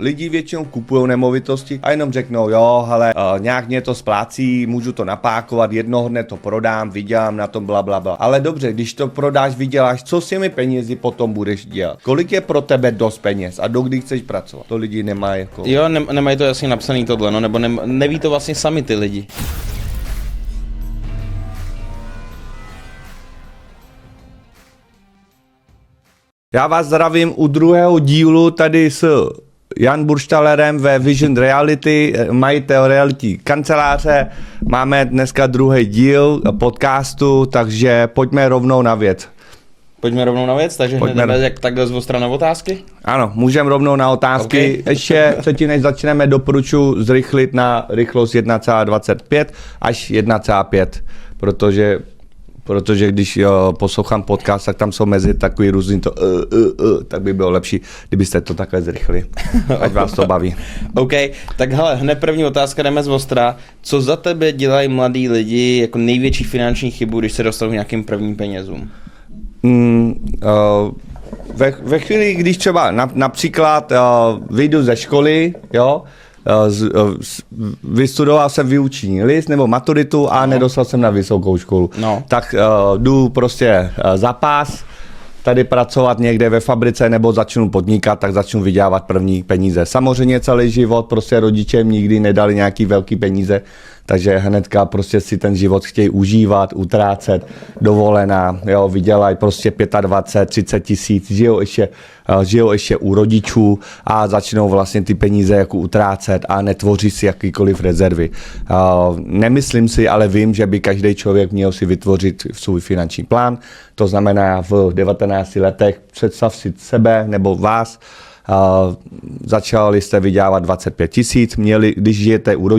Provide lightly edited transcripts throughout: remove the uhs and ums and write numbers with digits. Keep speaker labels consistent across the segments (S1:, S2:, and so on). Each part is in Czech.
S1: Lidi většinou kupují nemovitosti a jenom řeknou, jo, hele, nějak mě to splácí, můžu to napákovat, jednoho dne to prodám, vydělám na tom blablabla. Ale dobře, když to prodáš, vyděláš, co s těmi penězi potom budeš dělat? Kolik je pro tebe dost peněz a dokdy chceš pracovat? To lidi nemají jako...
S2: Jo, nemají to jasně napsaný tohle, no, nebo neví to vlastně sami ty lidi.
S1: Já vás zdravím u druhého dílu tady s Jan Burštalerem ve Vision Reality, majitel reality kanceláře. Máme dneska druhý díl podcastu, takže pojďme rovnou na věc.
S2: Pojďme rovnou na věc, takže hned jdeme jak takhle z ostra na otázky?
S1: Ano, můžeme rovnou na otázky. Okay. Ještě předtím, než začneme, doporučuji zrychlit na rychlost 1,25 až 1,5, protože když poslouchám podcast, tak tam jsou mezi takový různý to tak by bylo lepší, kdybyste to takhle zrychli. Ať vás to baví.
S2: OK, tak hele, hned první otázka, jdeme z ostra. Co za tebe dělají mladí lidi jako největší finanční chybu, když se dostanou k nějakým prvním penězům?
S1: Ve chvíli, když třeba například vyjdu ze školy, jo, vystudoval jsem výuční list nebo maturitu a nedostal jsem na vysokou školu. Tak jdu prostě za pás, tady pracovat někde ve fabrice nebo začnu podnikat, tak začnu vydělávat první peníze. Samozřejmě celý život prostě rodiče nikdy nedali nějaký velký peníze, takže hnedka prostě si ten život chtějí užívat, utrácet, dovolená, jo, vydělají prostě 25, 30 tisíc, žijou ještě u rodičů a začnou vlastně ty peníze jako utrácet a netvoří si jakýkoliv rezervy. Nemyslím si, ale vím, že by každý člověk měl si vytvořit svůj finanční plán, to znamená v 19 letech představ si sebe nebo vás, začali jste vydělávat 25 tisíc, když žijete u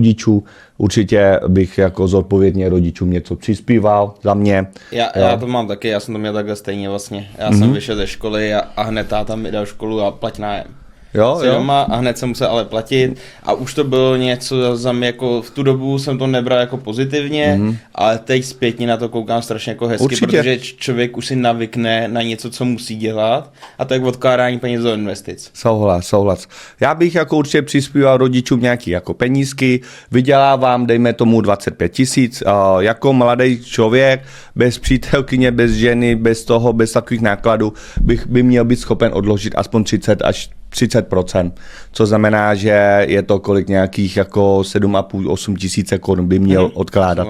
S1: určitě bych jako zodpovědně rodičům něco přispíval za mě.
S2: Já to mám taky, já jsem to měl takhle stejně vlastně. Já jsem vyšel ze školy a hned táta mi dal školu a plať nájem.
S1: Jo.
S2: Doma a hned jsem musel ale platit a už to bylo něco za mě, jako v tu dobu jsem to nebral jako pozitivně, ale teď zpětně na to koukám strašně jako hezky, určitě. Protože člověk už si navykne na něco, co musí dělat a to je odkládání peněz do investic.
S1: Souhlas. Já bych jako určitě přispíval rodičům nějaký jako penízky, vydělávám, dejme tomu 25 tisíc, jako mladý člověk, bez přítelkyně, bez ženy, bez takových nákladů, by měl být schopen odložit aspoň 30 až 30%, co znamená, že je to kolik nějakých jako 7,5-8 tisíce korun by měl odkládat.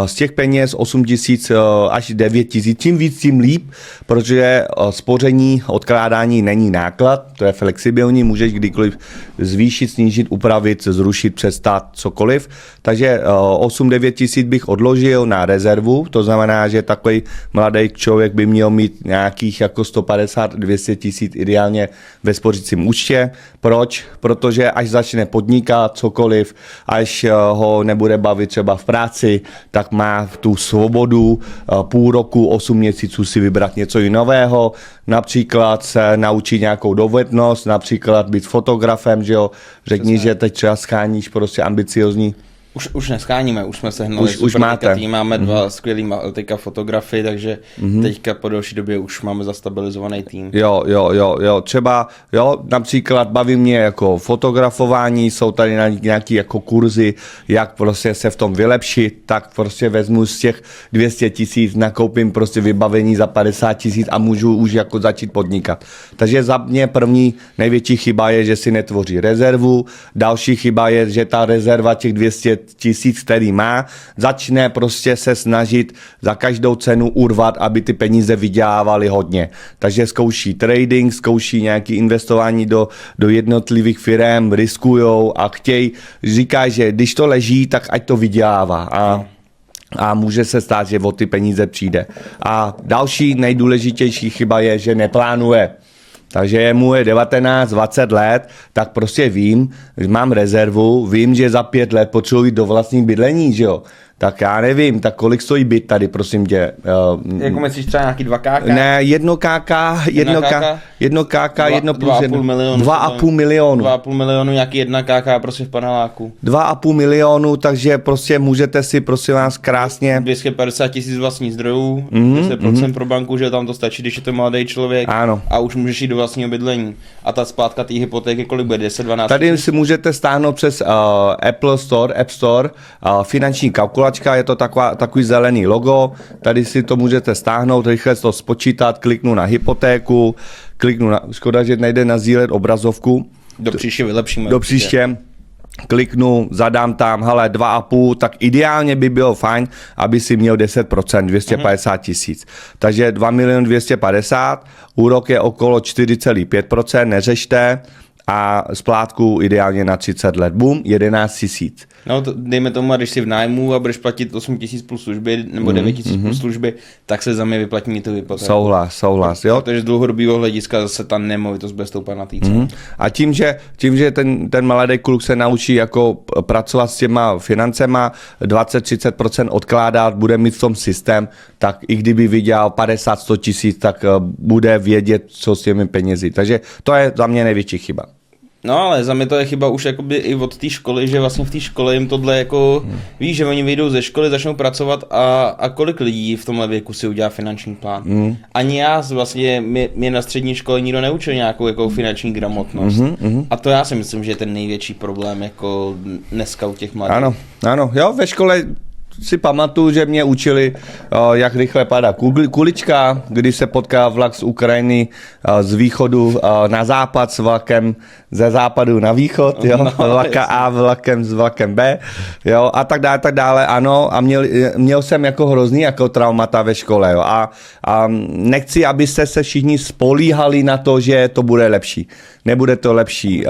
S1: Z těch peněz 8 tisíc až 9 tisíc, čím víc, tím líp, protože spoření, odkládání není náklad, to je flexibilní, můžeš kdykoliv zvýšit, snížit, upravit, zrušit, přestat, cokoliv. Takže 8-9 tisíc bych odložil na rezervu, to znamená, že takový mladý člověk by měl mít nějakých jako 150-200 tisíc ideálně ve spořícím účtě. Proč? Protože až začne podnikat cokoliv, až ho nebude bavit třeba v práci, tak má tu svobodu půl roku, 8 měsíců si vybrat něco jiného, například se naučit nějakou dovednost, například být fotografem, že jo, řekni, že teď třeba scháníš prostě ambiciozní.
S2: Už nescháníme, už jsme sehnali super tým, máme dva skvělý teďka fotografy, takže teďka po delší době už máme zastabilizovaný tým.
S1: Jo, třeba, například baví mě jako fotografování, jsou tady nějaký jako kurzy, jak prostě se v tom vylepšit, tak prostě vezmu z těch 200 tisíc, nakoupím prostě vybavení za 50 tisíc a můžu už jako začít podnikat. Takže za mě první největší chyba je, že si netvoří rezervu, další chyba je, že ta rezerva těch 200 tisíc, který má, začne prostě se snažit za každou cenu urvat, aby ty peníze vydělávaly hodně. Takže zkouší trading, zkouší nějaké investování do jednotlivých firem, riskujou a říká, že když to leží, tak ať to vydělává. A může se stát, že o ty peníze přijde. A další nejdůležitější chyba je, že neplánuje. Takže je mu 19, 20 let, tak prostě vím, že mám rezervu, vím, že za 5 let potřebuji do vlastní bydlení, že jo. tak já nevím, tak kolik stojí byt tady, prosím tě.
S2: Jako myslíš třeba nějaký 2K?
S1: Ne, 1K, 1 plus 1.
S2: 2,5 milionu.
S1: 2,5 milionu.
S2: 2,5 milionu, nějaký 1K prostě v paneláku.
S1: 2,5 milionu, takže prostě můžete si, prosím vás, krásně...
S2: 250 000 vlastních zdrojů, 10% pro banku, že tam to stačí, když je to mladý člověk.
S1: Ano.
S2: A už můžeš jít do vlastního bydlení. A ta splátka té hypotéky kolik bude? 10-12
S1: Tady si můžete stáhnout přes App Store, finanční kalkulačka, je to takový zelený logo, tady si to můžete stáhnout, rychle to spočítat, kliknu na hypotéku, škoda, že nejde nazdílet obrazovku.
S2: Do příště vylepšíme.
S1: Do příště. Kliknu, zadám tam, hele, 2,5, tak ideálně by bylo fajn, aby si měl 10%, 250 000. Takže 2 250 000, úrok je okolo 4,5%, neřešte, a splátku ideálně na 30 let. Boom, 11 000.
S2: No, dejme tomu, když jsi v nájmu a budeš platit 8 000 plus služby, nebo 9 000 plus služby, tak se za mě vyplatí mi tu hypotéku.
S1: Souhlas, jo.
S2: Protože z dlouhodobého hlediska zase ta nemovitost bude stoupat na té ceně.
S1: A tím, že ten mladý kluk se naučí jako pracovat s těma financema, 20-30% odkládat, bude mít v tom systém, tak i kdyby vydělal 50-100 tisíc, tak bude vědět, co s těmi penězi. Takže to je za mě největší chyba.
S2: No ale za mě to je chyba už jakoby i od té školy, že vlastně v té škole jim tohle jako, víš, že oni vyjdou ze školy, začnou pracovat a kolik lidí v tomhle věku si udělá finanční plán. Ani já vlastně, mě na střední škole nikdo neučil nějakou jako finanční gramotnost. A to já si myslím, že je ten největší problém jako dneska u těch mladých.
S1: Ano, jo, ve škole si pamatuju, že mě učili, jak rychle padá kulička, když se potká vlak z Ukrajiny z východu na západ s vlakem ze západu na východ, jo, vlaka A vlakem s vlakem B, jo, a tak dále, ano, a měl jsem jako hrozný jako traumata ve škole, jo, a nechci, abyste se všichni spolíhali na to, že to bude lepší. Nebude to lepší,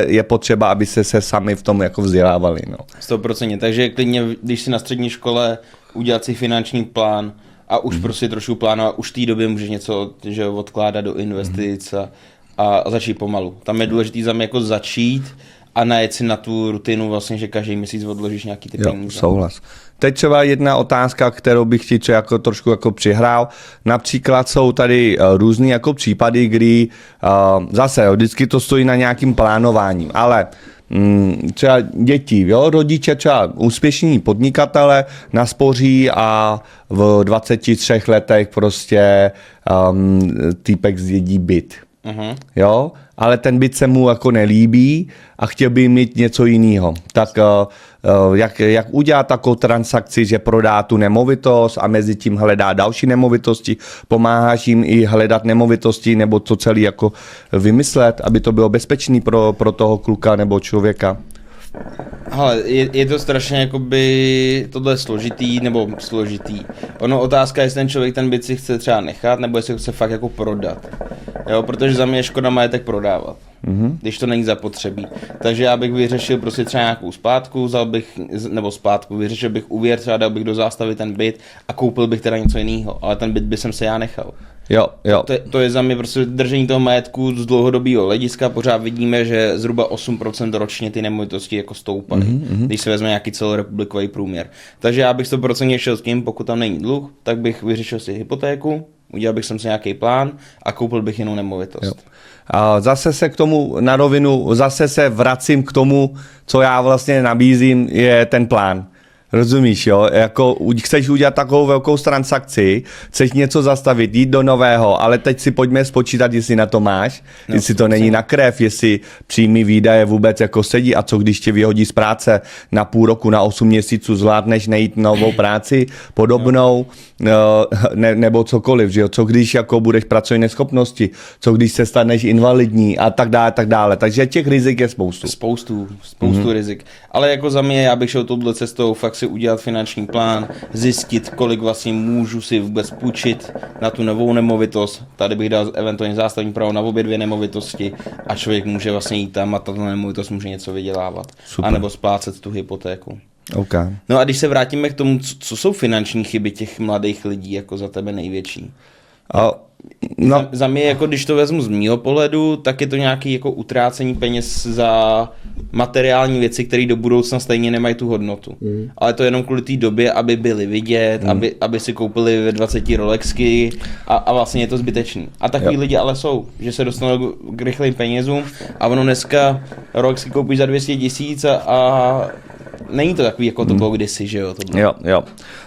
S1: je potřeba, abyste se sami v tom jako vzdělávali, no.
S2: 100%, takže klidně, když si na střední škole udělat si finanční plán a už prostě trošku plánovat, už v té době můžeš něco, že odkládat do investic a začít pomalu. Tam je důležitý za mě jako začít a najet si na tu rutinu vlastně, že každý měsíc odložíš nějaký ty peníze.
S1: Souhlas. Teď třeba jedna otázka, kterou bych ti jako trošku jako přihrál. Například jsou tady různý jako případy, kdy zase vždycky to stojí na nějakým plánováním, ale třeba děti, jo, rodiče třeba úspěšní podnikatele naspoří a v 23 letech prostě týpek zdědí byt. Jo, ale ten byt se mu jako nelíbí a chtěl by mít něco jiného. Tak jak udělat takovou transakci, že prodá tu nemovitost a mezi tím hledá další nemovitosti, pomáháš jim i hledat nemovitosti nebo to celé jako vymyslet, aby to bylo bezpečný pro toho kluka nebo člověka?
S2: Hele, je to strašně jakoby, tohle je složitý. Ono otázka je, jestli ten člověk ten byt si chce třeba nechat, nebo jestli ho chce fakt jako prodat. Jo, protože za mě je škoda majetek prodávat, když to není zapotřebí. Takže já bych vyřešil prostě třeba nějakou splátku, vyřešil bych úvěr, třeba dal bych do zástavy ten byt a koupil bych teda něco jiného, ale ten byt by jsem se já nechal.
S1: Jo.
S2: To je za mě prostě držení toho majetku z dlouhodobého hlediska, pořád vidíme, že zhruba 8% ročně ty nemovitosti jako stoupaly, když se vezme nějaký celorepublikový průměr. Takže já bych 100% šel s tím, pokud tam není dluh, tak bych vyřešil si hypotéku, udělal bych si nějaký plán a koupil bych jinou nemovitost.
S1: Jo. A zase se k tomu na rovinu, zase se vracím k tomu, co já vlastně nabízím, je ten plán. Rozumíš, jo? Jako chceš udělat takovou velkou transakci, chceš něco zastavit, jít do nového, ale teď si pojďme spočítat, jestli na to máš, jestli to není na krev, jestli příjmy výdaje vůbec jako sedí a co když tě vyhodí z práce na půl roku, na 8 měsíců, zvládneš najít novou práci podobnou, nebo cokoliv, že jo? Co když jako budeš pracovní neschopnosti, co když se staneš invalidní a tak dále. Takže těch rizik je spoustu
S2: rizik. Ale jako za mě, já bych šel touhle cestou, fakt si udělat finanční plán, zjistit, kolik vlastně můžu si vůbec půjčit na tu novou nemovitost. Tady bych dal eventuálně zástavní právo na obě dvě nemovitosti a člověk může vlastně jít tam a tato nemovitost může něco vydělávat.
S1: Super.
S2: A nebo splácet tu hypotéku.
S1: Okay.
S2: No a když se vrátíme k tomu, co jsou finanční chyby těch mladých lidí jako za tebe největší? Za mě, jako když to vezmu z mýho pohledu, tak je to nějaké jako utrácení peněz za materiální věci, které do budoucna stejně nemají tu hodnotu. Ale to jenom kvůli té době, aby byly vidět, aby si koupili ve 20 Rolexky a vlastně je to zbytečný. A takový lidi ale jsou, že se dostanou k rychlým penězům a ono dneska Rolexky koupíš za 200 000 a není to takový, jako to bylo kdysi, že jo? Tohle.
S1: Jo.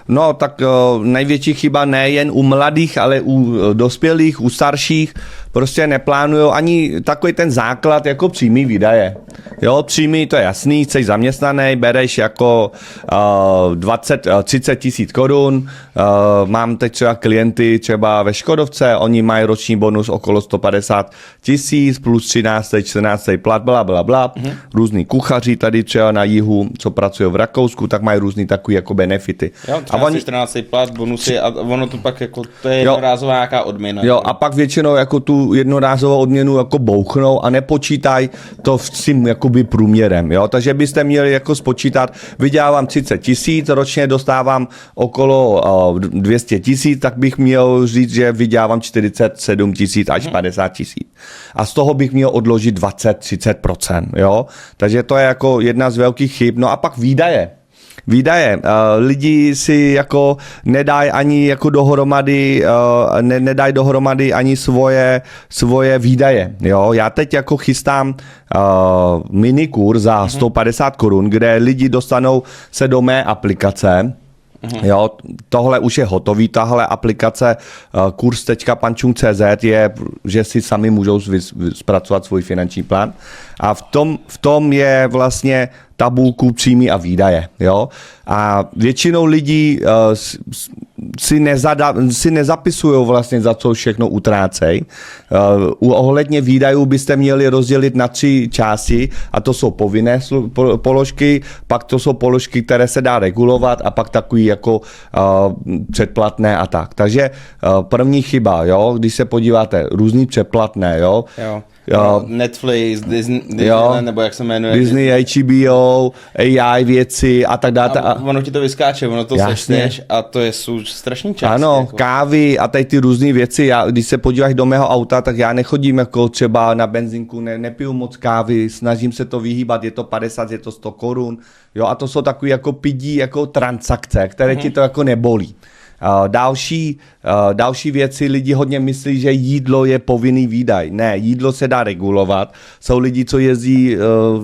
S1: No tak největší chyba nejen u mladých, ale u dospělých, u starších, prostě neplánují ani takový ten základ jako přímý výdaje. Jo, přímý, to je jasný, jsi zaměstnaný, bereš jako 30 tisíc korun, mám teď třeba klienty třeba ve Škodovce, oni mají roční bonus okolo 150 tisíc plus 13, 14 plat, blablabla, různý kuchaři tady třeba na jihu, co pracují v Rakousku, tak mají různý takový jako benefity.
S2: Jo, 13, 14 plat, bonusy a ono to pak jako, to je jednorázová nějaká odměna.
S1: Jo, a pak většinou jako tu jednorázovou odměnu jako bouchnou a nepočítají to s tím jakoby průměrem, jo, takže byste měli jako spočítat, vydělávám 30 tisíc, ročně dostávám okolo 200 tisíc, tak bych měl říct, že vydělávám 47 tisíc až 50 tisíc. A z toho bych měl odložit 20-30%, jo, takže to je jako jedna z velkých chyb. No a pak výdaje. Lidi si jako nedají ani jako dohromady, nedají dohromady ani svoje výdaje. Jo? Já teď jako chystám minikurs za 150 korun, kde lidi dostanou se do mé aplikace. Jo, tohle už je hotový, tahle aplikace kurs.pančung.cz je, že si sami můžou zpracovat svůj finanční plán a v tom je vlastně tabulku příjmy a výdaje, jo. A většinou lidí si nezapisují vlastně, za co všechno utrácej. Ohledně výdajů byste měli rozdělit na 3 části a to jsou povinné položky, pak to jsou položky, které se dá regulovat a pak takový jako předplatné a tak. Takže první chyba, jo, když se podíváte, různý předplatné, jo.
S2: Jo, Netflix, Disneyland, nebo jak se jmenuje.
S1: Disney, HBO, AI věci a tak dále.
S2: A ono ti to vyskáče, ono to sečteš a to jsou strašný částky.
S1: Ano,
S2: jako.
S1: kávy a tady ty různé věci. Když se podíváš do mého auta, tak já nechodím jako třeba na benzínku, nepiju moc kávy, snažím se to vyhýbat, je to 50, je to 100 korun. Jo, a to jsou takové jako pidí jako transakce, které ti to jako nebolí. Další věci, lidi hodně myslí, že jídlo je povinný výdaj. Ne, jídlo se dá regulovat. Jsou lidi, co jezdí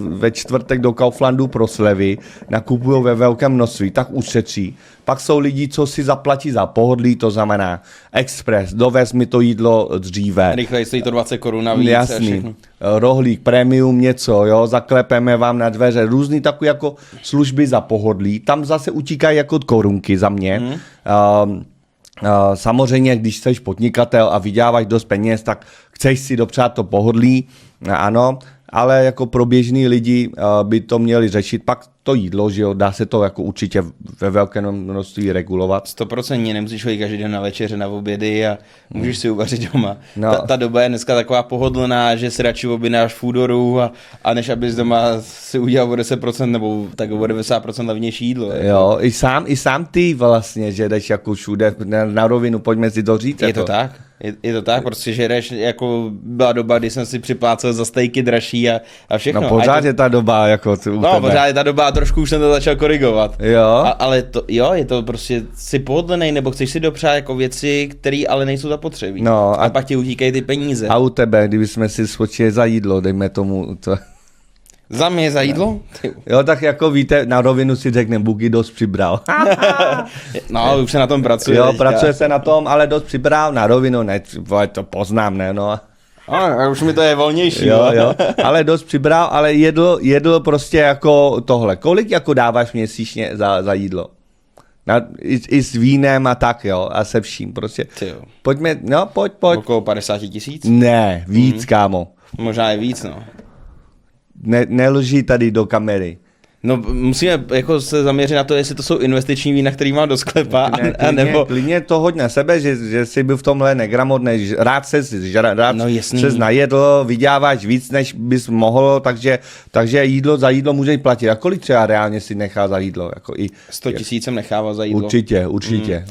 S1: ve čtvrtek do Kauflandu pro slevy, nakupují ve velkém množství, tak ušetří. Pak jsou lidi, co si zaplatí za pohodlí, to znamená express, dovez mi to jídlo dříve.
S2: Rychleji stojí to 20 korun navíc.
S1: Jasný. Rohlík, premium, něco, jo, zaklepeme vám na dveře, různý takové jako služby za pohodlí. Tam zase utíkají jako korunky za mě. Samozřejmě, když jsi podnikatel a vyděláváš dost peněz, tak chceš si dopřát to pohodlí, ano, ale jako pro běžný lidi by to měli řešit. Pak to jídlo, že jo, dá se to jako určitě ve velkém množství regulovat.
S2: 100% nemusíš chodit každý den na večeře, na obědy a můžeš si uvařit doma. No. Ta doba je dneska taková pohodlná, že si radši objednáš Foodoru a než abys doma si udělal o 10% nebo tak o 90% levnější jídlo.
S1: Jo, i sám ty vlastně, že jdeš jako všude na rovinu, pojďme si to říct.
S2: Je to tak. Je to tak, prostě, že jdeš, jako byla doba, kdy jsem si připlácel za stejky dražší a všechno.
S1: No pořád je ta doba jako
S2: pořád je ta doba, trošku už jsem to začal korigovat.
S1: Jo.
S2: Ale to, je to prostě, si pohodlnej, nebo chceš si dopřát jako věci, které ale nejsou zapotřebí.
S1: No,
S2: a pak ti utíkají ty peníze.
S1: A u tebe, kdybychom si skočili za jídlo, dejme tomu to.
S2: Za mě za jídlo?
S1: Jo, tak jako víte, na rovinu si řekne, Bugy dost přibral.
S2: No, už se na tom pracuje.
S1: Jo, pracuje se na tom, ale dost přibral, na rovinu, ne, to poznám, ne, no.
S2: A už mi to je volnější.
S1: Jo, ale dost přibral, ale jedl prostě jako tohle. Kolik jako dáváš měsíčně za jídlo? I s vínem a tak, jo, a se vším prostě.
S2: Tyjo.
S1: Pojďme, no, pojď.
S2: Okolo 50 000?
S1: Ne, víc, kámo.
S2: Možná je víc, no.
S1: Nelží tady do kamery.
S2: No, musíme jako se zaměřit na to, jestli to jsou investiční vína, který mám do sklepa, nebo...
S1: Klidně to hoď na sebe, že jsi byl v tomhle negramotný, rád se najedl, vyděláváš víc, než bys mohl, takže jídlo za jídlo můžeš platit. A kolik třeba reálně si nechá za jídlo? Jako
S2: 100 000 jsem nechával za jídlo.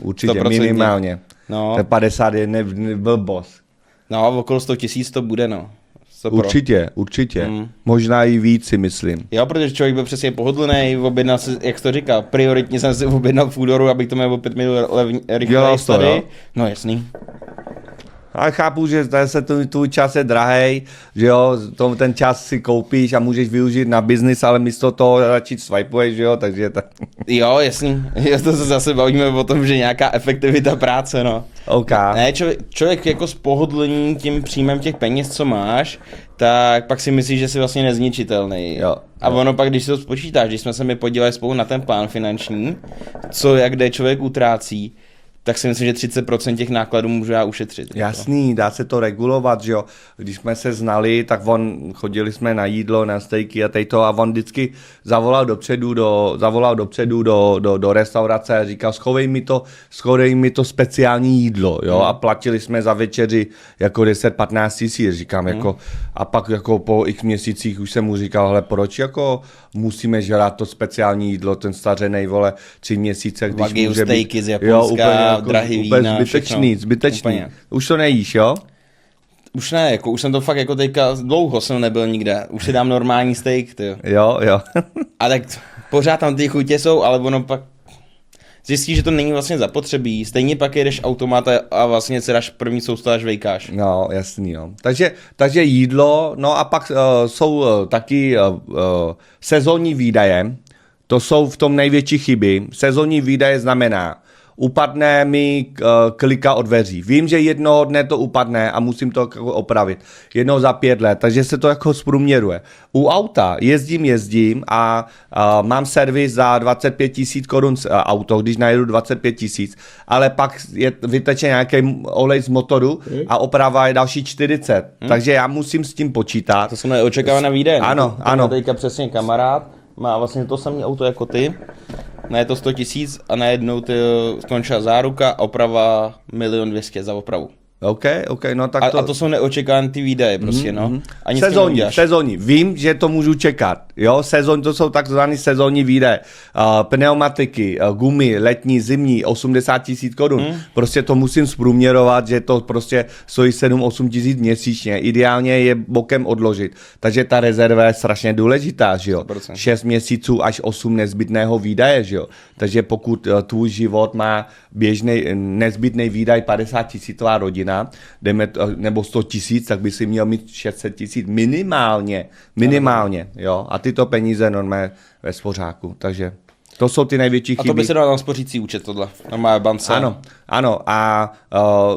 S1: Určitě, minimálně.
S2: No.
S1: To 50 je blbost.
S2: No, okolo 100 000 to bude, no.
S1: Určitě. Možná i víc, si myslím.
S2: Jo, protože člověk byl přesně pohodlný, objednal si, jak jsi to říkal, prioritně jsem si objednal Foodoru, abych to měl o 5 minut rychleji tady. No jasný.
S1: Ale chápu, že zase tvůj čas je drahej, že jo, ten čas si koupíš a můžeš využít na biznis, ale místo toho radši swipuješ, že jo, takže tak.
S2: Jo, jasný. Jo, to se zase bavíme o tom, že nějaká efektivita práce, no.
S1: OK.
S2: Ne, člověk jako z pohodlení tím příjmem těch peněz, co máš, tak pak si myslíš, že jsi vlastně nezničitelný.
S1: Jo.
S2: A ono pak, když si to spočítáš, když jsme se mi podívali spolu na ten plán finanční, co jak kde člověk utrácí, tak si myslím, že 30% těch nákladů můžu já ušetřit.
S1: Jasný, dá se to regulovat, že jo. Když jsme se znali, tak chodili jsme na jídlo, na stejky a tejto a on vždycky zavolal dopředu do restaurace a říkal, schovej mi to speciální jídlo, jo. A platili jsme za večeři jako 10-15 tisíc, říkám, jako, a pak jako po x měsících už jsem mu říkal, hele, proč jako musíme žrát to speciální jídlo, ten stařenej, vole, 3 měsíce, když
S2: Wagyu
S1: může
S2: stejky
S1: být,
S2: z Japonska,
S1: jako,
S2: drahý vína,
S1: zbytečný. Úplně. Už to nejíš, jo?
S2: Už ne, jako už jsem to fakt jako teďka dlouho jsem nebyl nikde. Už si dám normální steak, ty.
S1: Jo.
S2: A tak pořád tam ty chutě jsou, ale ono pak zjistíš, že to není vlastně zapotřebí. Stejně pak jedeš automat a vlastně si dáš první sousto a žvejkáš.
S1: No, jasný, jo. Takže jídlo, no a pak jsou taky sezónní výdaje. To jsou v tom největší chyby. Sezónní výdaje znamená, upadne mi klika od dveří. Vím, že jednoho dne to upadne a musím to opravit. Jednou za 5 let, takže se to jako zprůměruje. U auta jezdím a mám servis za 25 tisíc korun auto, když najedu 25 tisíc, ale pak vyteče nějaký olej z motoru a oprava je další 40. Takže já musím s tím počítat.
S2: To jsou neočekávané výdaje.
S1: Ano.
S2: Teďka přesně kamarád má vlastně to samé auto jako ty, je to 100 tisíc a najednou ty skončila záruka a oprava 1 200 000 za opravu.
S1: OK, no tak
S2: to... A to jsou neočekávané ty výdaje prostě, no. Ani
S1: sezónní. Vím, že to můžu čekat, jo, to jsou takzvané sezónní výdaje. Pneumatiky, gumy, letní, zimní, 80 tisíc korun. Prostě to musím zprůměrovat, že to prostě stojí 7-8 tisíc měsíčně. Ideálně je bokem odložit. Takže ta rezerva je strašně důležitá, že jo.
S2: 100%.
S1: 6 měsíců až 8 nezbytného výdaje, že jo. Takže pokud tvůj život má běžný nezbytný výdaj 50 tisícová rodina, nebo 100 tisíc, tak by si měl mít 600 tisíc minimálně, jo. A tyto peníze normálně ve spořáku, takže to jsou ty největší chyby.
S2: A to by se dalo na spořící účet tohle, na mé bance.
S1: Ano. A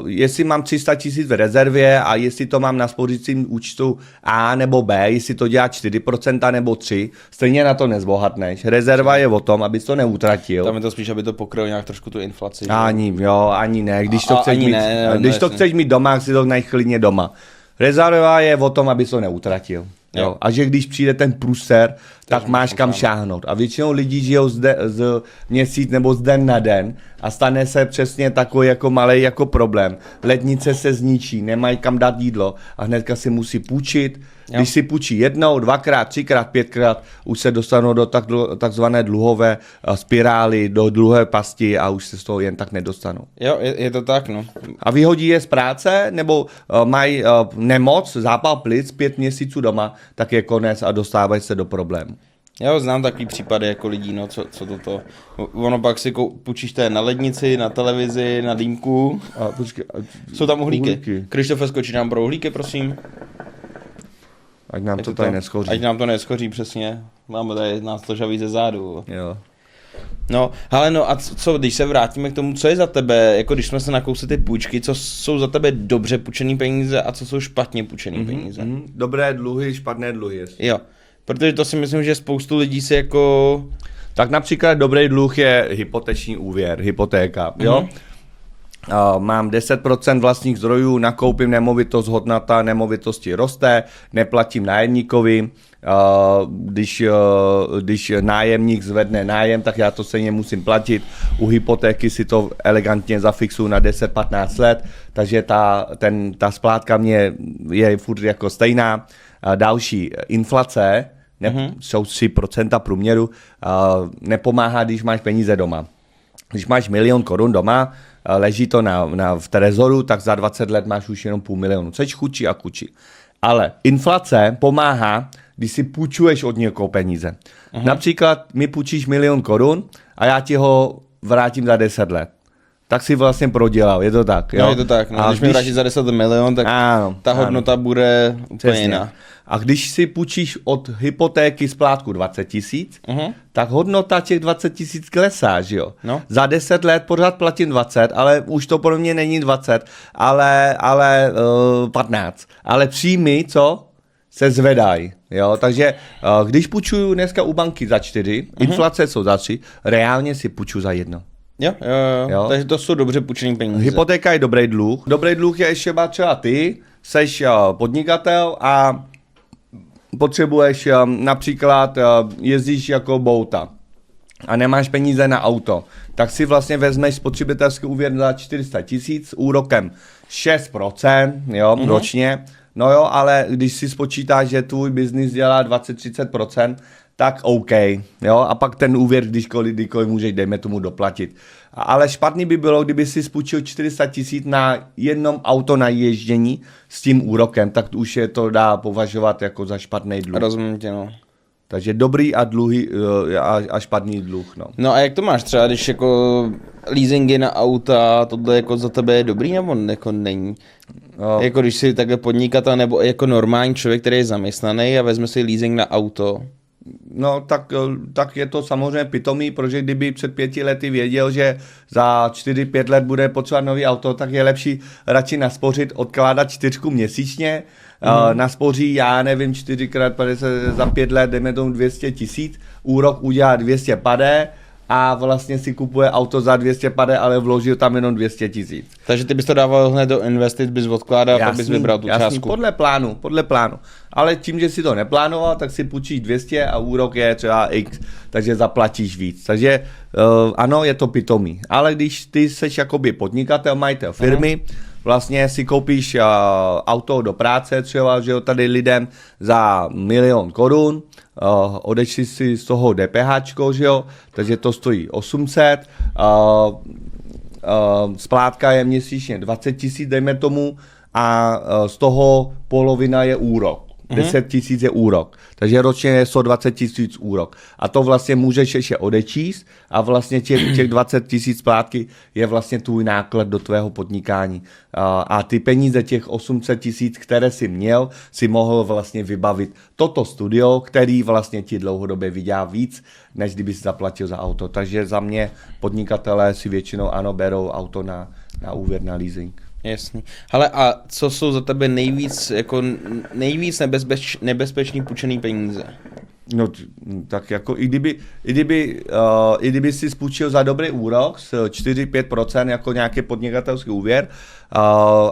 S1: jestli mám 300 tisíc v rezervě a jestli to mám na spořícím účtu A nebo B, jestli to dělá 4% nebo 3%, stejně na to nezbohatneš. Rezerva je o tom, abys to neutratil.
S2: Tam je to spíš, aby to pokrylo nějak trošku tu inflaci.
S1: Ani ne. Když to chceš mít doma, si to najít klidně doma. Rezerva je o tom, abys to neutratil. Jo. A že když přijde ten průser, tak máš kam šáhnout. A většinou lidí žijou z měsíc nebo z den na den a stane se přesně takový jako malej jako problém. Lednice se zničí, nemají kam dát jídlo a hnedka si musí půjčit. Jo. Když si půjčí 1, 2krát, 3krát, 5krát, už se dostanou do takzvané dluhové spirály, do dluhové pasti a už se z toho jen tak nedostanou.
S2: Jo, je to tak, no.
S1: A vyhodí je z práce, nebo mají nemoc, zápal plic, 5 měsíců doma, tak je konec a dostávají se do problému.
S2: Já znám takový případy jako lidí, no, co toto. Ono pak si půjčíš na lednici, na televizi, na dýmku. Jsou tam uhlíky. Krištofe, skočí nám pro uhlíky, prosím.
S1: Ať nám to tady neschoří.
S2: Ať nám to neschoří, přesně. Máme tady nás to žaví ze zádu.
S1: Jo.
S2: No, ale no a co, když se vrátíme k tomu, co je za tebe, jako když jsme se nakousli ty půjčky, co jsou za tebe dobře půjčený peníze a co jsou špatně půjčený peníze?
S1: Dobré dluhy, špatné dluhy.
S2: Jo, protože to si myslím, že spoustu lidí si jako...
S1: Tak například dobrý dluh je hypoteční úvěr, hypotéka, jo? Mám 10% vlastních zdrojů, nakoupím nemovitost, hodnota nemovitosti roste, neplatím nájemníkovi, když nájemník zvedne nájem, tak já to stejně musím platit. U hypotéky si to elegantně zafixuju na 10-15 let, takže ta splátka mě je furt jako stejná. Další inflace, jsou 3% průměru, nepomáhá, když máš peníze doma. Když máš 1 000 000 korun doma, leží to v trezoru, tak za 20 let máš už jenom 500 000. Což chučí a chučí. Ale inflace pomáhá, když si půjčuješ od někoho peníze. Například mi půjčíš 1 000 000 korun a já ti ho vrátím za 10 let. Tak si vlastně prodělal, je to tak, jo?
S2: No je to tak, no. Když mi vrátíš za 10 milion, tak ta hodnota bude úplně jiná.
S1: A když si půjčíš od hypotéky splátku 20 000, tak hodnota těch 20 000 klesá, že jo?
S2: No.
S1: Za 10 let pořád platím 20, ale už to pro mě není 20, ale 15. Ale příjmy, co? Se zvedají, jo? Takže když půjčuju dneska u banky za 4, inflace jsou za 3, reálně si půjču za 1.
S2: Jo. Takže to jsou dobře půjčený peníze.
S1: Hypotéka je dobrý dluh. Dobrý dluh je ještě třeba ty, seš podnikatel a potřebuješ například jezdíš jako bouta a nemáš peníze na auto, tak si vlastně vezmeš spotřebitelský úvěr za 400 000 úrokem 6%, jo, ročně. No jo, ale když si spočítáš, že tvůj biznis dělá 20-30%, tak OK, jo, a pak ten úvěr kdykoliv můžeš, dejme tomu, doplatit. Ale špatný by bylo, kdyby si spůjčil 400 000 na jednom auto na ježdění s tím úrokem, tak už je to dá považovat jako za špatný dluh.
S2: Rozumím tě, no.
S1: Takže dobrý a dluhy a špatný dluh, no.
S2: No a jak to máš třeba, když jako leasingy na auta, tohle jako za tebe je dobrý nebo jako není?
S1: No.
S2: Jako když si takhle podnikatel nebo jako normální člověk, který je zaměstnaný a vezme si leasing na auto.
S1: No tak je to samozřejmě pitomý, protože kdyby před 5 lety věděl, že za 4-5 let bude potřebovat nový auto, tak je lepší radši naspořit, odkládat 4 měsíčně, naspoří, já nevím, 4x50 za 5 let, jdeme tomu 200 000, úrok udělá 250 a vlastně si kupuje auto za 250, ale vložil tam jenom 200 000.
S2: Takže ty bys to dával hned do investic, bys odkládal a pak bys vybral tu částku.
S1: Podle plánu. Ale tím, že si to neplánoval, tak si půjčíš 200 a úrok je třeba X, takže zaplatíš víc. Takže ano, je to pitomý. Ale když ty seš jakoby podnikatel, majitel firmy, vlastně si koupíš auto do práce, třeba, že jo, tady lidem za 1 000 000 korun, odečti si z toho DPHčko, že jo, takže to stojí 800, splátka je měsíčně 20 000, dejme tomu, a z toho polovina je úrok. 10 000 je úrok, takže ročně je 120 000 úrok. A to vlastně můžeš ještě odečíst a vlastně těch 20 000 splátky je vlastně tvůj náklad do tvého podnikání. A ty peníze, těch 800 000, které jsi měl, si mohl vlastně vybavit toto studio, který vlastně ti dlouhodobě vydělá víc, než kdyby si zaplatil za auto. Takže za mě podnikatelé si většinou ano berou auto na úvěr, na leasing.
S2: Jasný. Hele, a co jsou za tebe nejvíc nebezpečný půjčený peníze?
S1: No tak jako i kdyby si spůjčil za dobrý úrok s 4-5% jako nějaký podnikatelský úvěr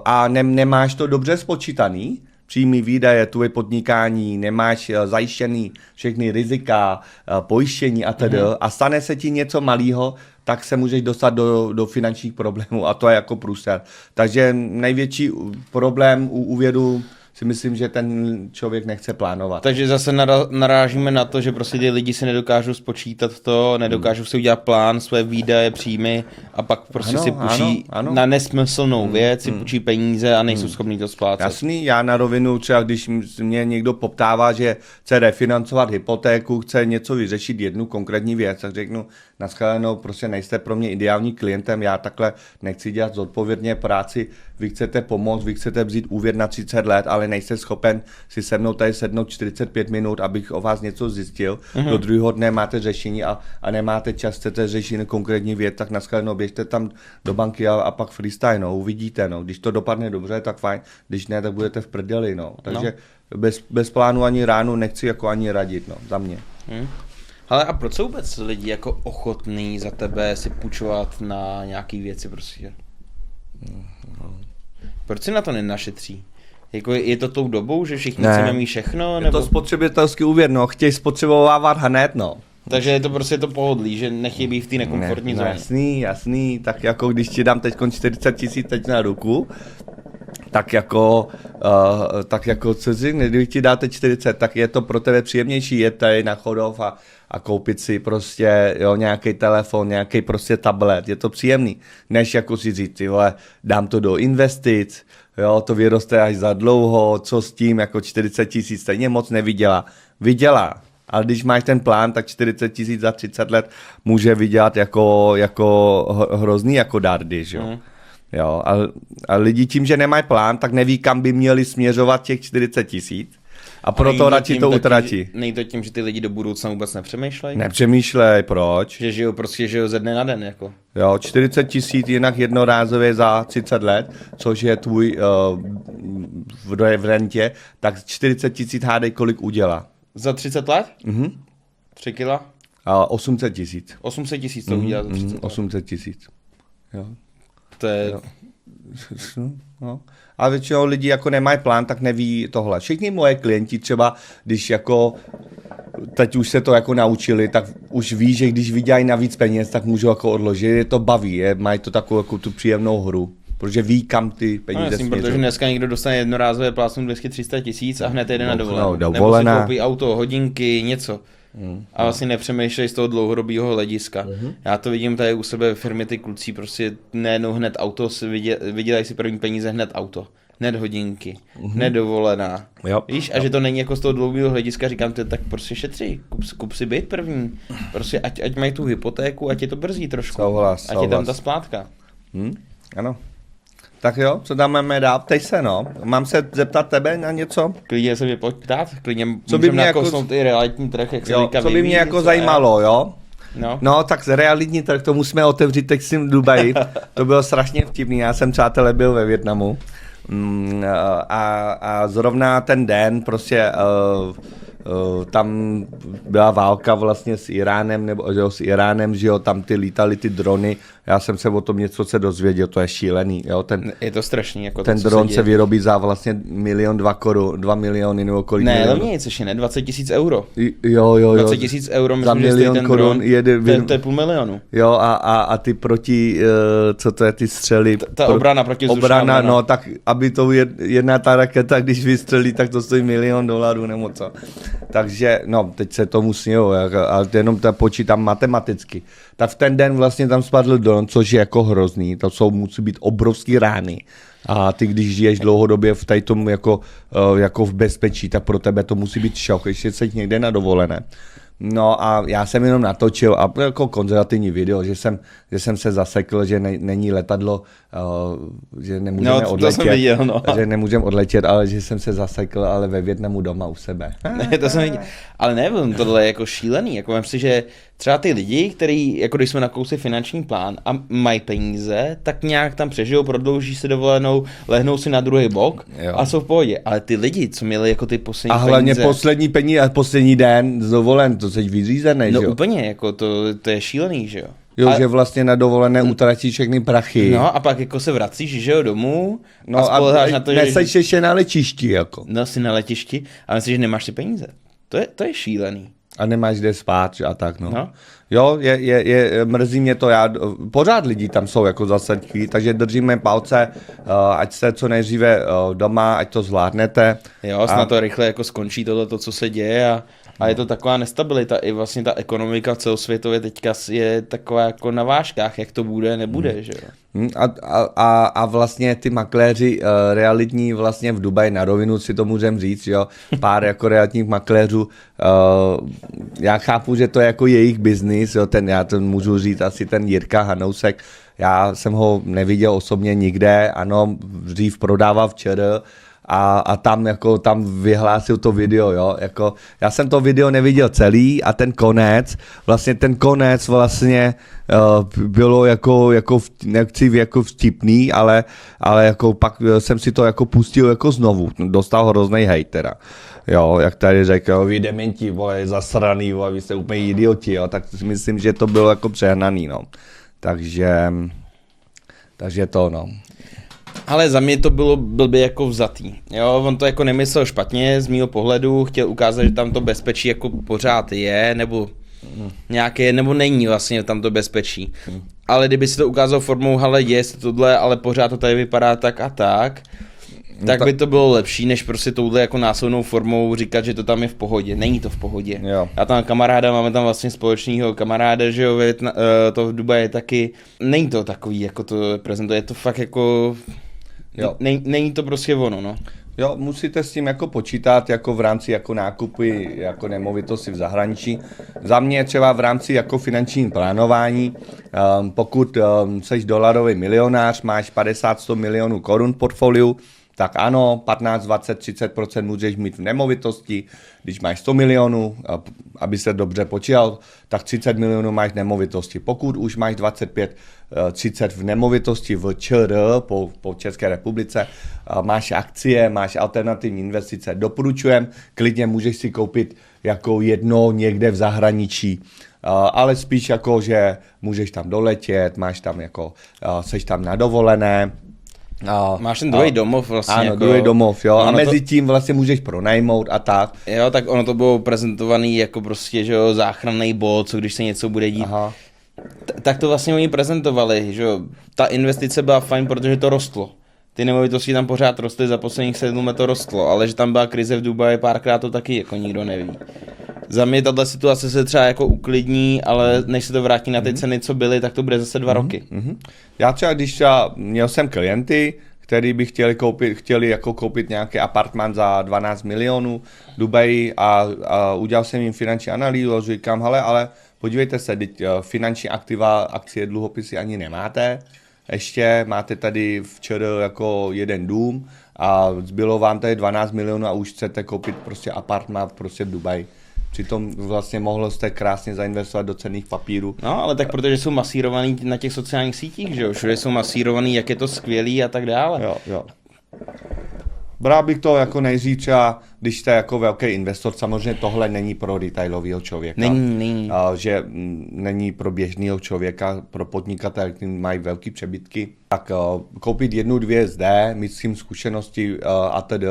S1: a nemáš to dobře spočítaný, příjmy, výdaje, tvoje podnikání, nemáš zajištěný všechny rizika, pojištění a tedy, a stane se ti něco malého, tak se můžeš dostat do finančních problémů a to je jako průser. Takže největší problém u úvěru si myslím, že ten člověk nechce plánovat.
S2: Takže zase narážíme na to, že prostě ty lidi si nedokážou spočítat to, nedokážou si udělat plán, své výdaje, příjmy a pak prostě si půjčí na nesmyslnou věc, si půjčí peníze a nejsou schopní to splácet.
S1: Jasný, já na rovinu třeba, když mě někdo poptává, že chce refinancovat hypotéku, chce něco vyřešit, jednu konkrétní věc, tak řeknu, naschledanou, prostě nejste pro mě ideální klientem, já takhle nechci dělat zodpovědně práci, vy chcete pomoct, vy chcete vzít úvěr na 30 let, ale nejste schopen si se mnou tady sednout 45 minut, abych o vás něco zjistil. Do druhého dne máte řešení a nemáte čas, chcete řešit konkrétní věc, tak naschledanou běžte tam do banky a pak freestyle, no, uvidíte, no. Když to dopadne dobře, tak fajn, když ne, tak budete v prdeli, no. Takže bez plánu ani ránu nechci jako ani radit, no, za mě.
S2: Ale a proč jsou vůbec lidi jako ochotný za tebe si půjčovat na nějaký věci prostě? Proč si na to nenašetří? Jako je to tou dobou, že všichni chceme mít všechno?
S1: Je to spotřebitelský úvěr, no, chtějí spotřebovávat hned, no.
S2: Takže je to prostě to pohodlí, že nechtějí být v té nekomfortní zóně.
S1: Jasný, tak jako když ti dám teď 40 000 teď na ruku tak jako co si, když ti dáte 40, tak je to pro tebe příjemnější jet tady na Chodov a koupit si prostě nějaký telefon, nějaký prostě tablet, je to příjemný, než jako si říct, ty vole, dám to do investic, jo, to vyroste až za dlouho, co s tím, jako 40 000 stejně moc vydělá, ale když máš ten plán, tak 40 000 za 30 let může vydělat jako hrozný jako dardy, že jo. Jo, a lidi tím, že nemají plán, tak neví, kam by měli směřovat těch 40 000 a proto radši to utratí.
S2: Není to tím, že ty lidi do budoucna vůbec nepřemýšlejí?
S1: Nepřemýšlej, proč?
S2: Že žijou ze dne na den, jako.
S1: Jo, 40 000 jinak jednorázově za 30 let, což je tvůj v rentě, tak 40 000 hádej kolik udělá.
S2: Za 30 let? 3 kila?
S1: 800 000.
S2: 800 000 to udělá za 30 let.
S1: 800 000. Jo.
S2: To je...
S1: Jo. No. A většinou lidi jako nemají plán, tak neví tohle. Všichni moje klienti třeba, když jako teď už se to jako naučili, tak už ví, že když vydělají navíc peněz, tak můžou jako odložit, je to baví, mají to takovou jako tu příjemnou hru. Protože ví, kam ty peníze směřují.
S2: Protože dneska někdo dostane jednorázové plácnu 200-300 000 a hned jde na dovolenou.
S1: Nebo
S2: si koupí auto, hodinky, něco. A vlastně nepřemýšlej z toho dlouhodobého hlediska. Já to vidím tady u sebe ve firmě, ty kluci prostě nejenom hned auto, vydělají si první peníze, hned auto, hned hodinky, hned dovolená. Víš, a že to není jako z toho dlouhodobého hlediska, říkám ty, tak prostě šetří, kup si byt první, prostě ať mají tu hypotéku, ať je to brzdí trošku, ať je tam ta splátka.
S1: Ano. Tak jo, co tam máme dát? Ptej se, no. Mám se zeptat tebe na něco?
S2: Klidně se mě pojď ptát, klidně můžeme nakousnout i realitní trh, jak se říká.
S1: Co by mě jako zajímalo, jo? No, tak realitní trh, to musíme otevřít teď si v Dubaji. To bylo strašně vtipný, já jsem, přátelé, byl ve Vietnamu. A zrovna ten den prostě tam byla válka vlastně s Iránem, že jo, tam lítaly ty drony, já jsem se o tom něco se dozvěděl, to je šílený, jo,
S2: je to strašný, jako
S1: ten dron se vyrobí za vlastně 2 miliony nebo kolik
S2: milionů. Ne, levněji, což je ne, 20 000 euro.
S1: Jo.
S2: 20 000 euro, myslím, že stojí ten dron, to je 500 000.
S1: Jo, a ty proti, co to je, ty střely.
S2: Ta obrana proti
S1: obrana, no, tak aby to jedna ta raketa, když vystřelí, tak to stojí $1 milion nebo co. Takže, no, teď se tomu smějou, ale jenom to počítám matematicky. Tak v ten den vlastně tam spadl dron, což je jako hrozný, to musí být obrovský rány. A ty, když žiješ dlouhodobě v tom jako v bezpečí, tak pro tebe to musí být šok, ještě jsi někde na dovolené. No a já jsem jenom natočil a jako konzervativní video, že jsem se zasekl, že není letadlo, že nemůžeme odletět,
S2: viděl, no.
S1: Že nemůžeme odletět, ale že jsem se zasekl, ale ve Vietnamu doma u sebe.
S2: Ne, to jsem viděl. Ale nevím, tohle je jako šílený, jako myslím si, že třeba ty lidi, kteří, jako když jsme nakousli finanční plán a mají peníze, tak nějak tam přežijou, prodlouží si dovolenou, lehnou si na druhý bok a jsou v pohodě. Ale ty lidi, co měli jako ty poslední peníze. A hlavně
S1: poslední peníze a poslední den z dovolen, to jsi vyřízený,
S2: no
S1: že jo?
S2: No úplně, jako to je šílený, že jo?
S1: Jo, že vlastně na dovolené utratíš všechny prachy.
S2: No a pak jako se vracíš, že jo, domů
S1: a spoléháš na to, že... Neseš ještě na letišti, jako.
S2: No, jsi na letišti a myslíš, že nemáš ty peníze. To je šílený.
S1: A nemáš kde spát a tak, no. Jo, mrzí mě to, pořád lidi tam jsou jako zasadky, takže držíme palce, ať jste co nejdříve doma, ať to zvládnete.
S2: Jo, snad to rychle jako skončí tohleto, co se děje a je to taková nestabilita, i vlastně ta ekonomika celosvětově teďka je taková jako na vážkách, jak to bude, nebude, že jo.
S1: A vlastně ty makléři realitní vlastně v Dubaji na rovinu si to můžem říct, jo, pár jako realitních makléřů, já chápu, že to je jako jejich biznis, jo, já to můžu říct asi ten Jirka Hanousek, já jsem ho neviděl osobně nikde, ano, dřív prodával včera, a tam vyhlásil to video, jo, jako já jsem to video neviděl celý a ten konec vlastně bylo nechci jako vtipný, ale jako pak jsem si to jako pustil jako znovu, dostal hroznej hejt teda. Jo, jak tady řekl, vy dementi, vole, zasraný, vole, vy jste úplně idioti, jo, tak myslím, že to bylo jako přehnaný, no. Takže to, no.
S2: Ale za mě to bylo blbě jako vzatý. Jo, on to jako nemyslel špatně z mýho pohledu, chtěl ukázat, že tam to bezpečí jako pořád je, nebo nějaké, nebo není vlastně tam to bezpečí. Ale kdyby si to ukázal formou, hele, je tohle, ale pořád to tady vypadá tak a tak, tak by to bylo lepší, než prostě touhle jako násilnou formou říkat, že to tam je v pohodě. Není to v pohodě.
S1: Jo.
S2: Já tam kamaráda, máme tam vlastně společného kamaráda, že jo, to v Dubaji taky. Není to takový, jako to prezentuje, je to fakt jako...
S1: Jo.
S2: Není to prostě ono, no.
S1: Jo, musíte s tím jako počítat jako v rámci jako nákupy jako nemovitosti v zahraničí. Za mě třeba v rámci jako finanční plánování, pokud seš dolarový milionář, máš 50-100 milionů korun v portfoliu, tak ano, 15, 20, 30% můžeš mít v nemovitosti. Když máš 100 milionů, aby se dobře počítal, tak 30 milionů máš v nemovitosti. Pokud už máš 25, 30 v nemovitosti v ČR po České republice, máš akcie, máš alternativní investice, doporučujem, klidně můžeš si koupit jako jedno někde v zahraničí, ale spíš jako, že můžeš tam doletět, máš tam jako, seš tam na dovolené,
S2: máš ten druhý domov vlastně.
S1: Ano,
S2: jako,
S1: druhý domov, jo. A mezi
S2: to,
S1: tím vlastně můžeš pronajmout a tak.
S2: Jo, tak ono to bylo prezentovaný jako prostě, že jo, záchranný bod, co když se něco bude dít.
S1: Aha.
S2: Tak to vlastně oni prezentovali, že jo. Ta investice byla fajn, protože to rostlo. Ty nemovitosti tam pořád rostly, za posledních 7 let to rostlo, ale že tam byla krize v Dubaji, párkrát to taky jako nikdo neví. Za mě tato situace se třeba jako uklidní, ale než se to vrátí na ty ceny, co byly, tak to bude zase 2 roky.
S1: Já třeba, měl jsem klienty, kteří by chtěli jako koupit nějaký apartman za 12 milionů v Dubaji a udělal jsem jim finanční analýzu a říkám, hele, ale podívejte se, finanční aktiva, akcie, dluhopisy ani nemáte, ještě máte tady včera jako jeden dům a zbylo vám tady 12 milionů a už chcete koupit prostě apartman prostě v Dubaji. Přitom vlastně mohl jste krásně zainvestovat do cenných papírů.
S2: No, ale tak protože jsou masírovaný na těch sociálních sítích, že jo, všude jsou masírovaný, jak je to skvělý a tak dále.
S1: Jo. Bral bych to jako nejdřív třeba, když jste jako velký investor, samozřejmě tohle není pro retailového člověka.
S2: Není.
S1: Že není pro běžného člověka, pro podnikatele, kteří mají velký přebytky. Tak koupit 1, 2 zde, mít s tím zkušenosti a tedy,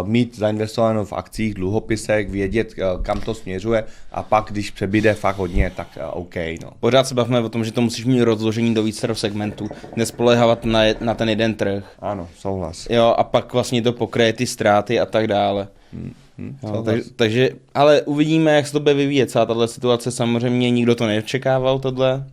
S1: mít zainvestováno v akcích, dluhopisech, vědět, kam to směřuje a pak, když přebyde fakt hodně, tak OK. No.
S2: Pořád se bavíme o tom, že to musíš mít rozložení do více segmentů, nespoléhávat na ten jeden trh.
S1: Ano, souhlas.
S2: Jo, a pak vlastně to pokryje ty ztráty a tak dále. Jo, takže, ale uvidíme, jak se to bude vyvíjet. Celá tato situace, samozřejmě nikdo to nečekával, tohle.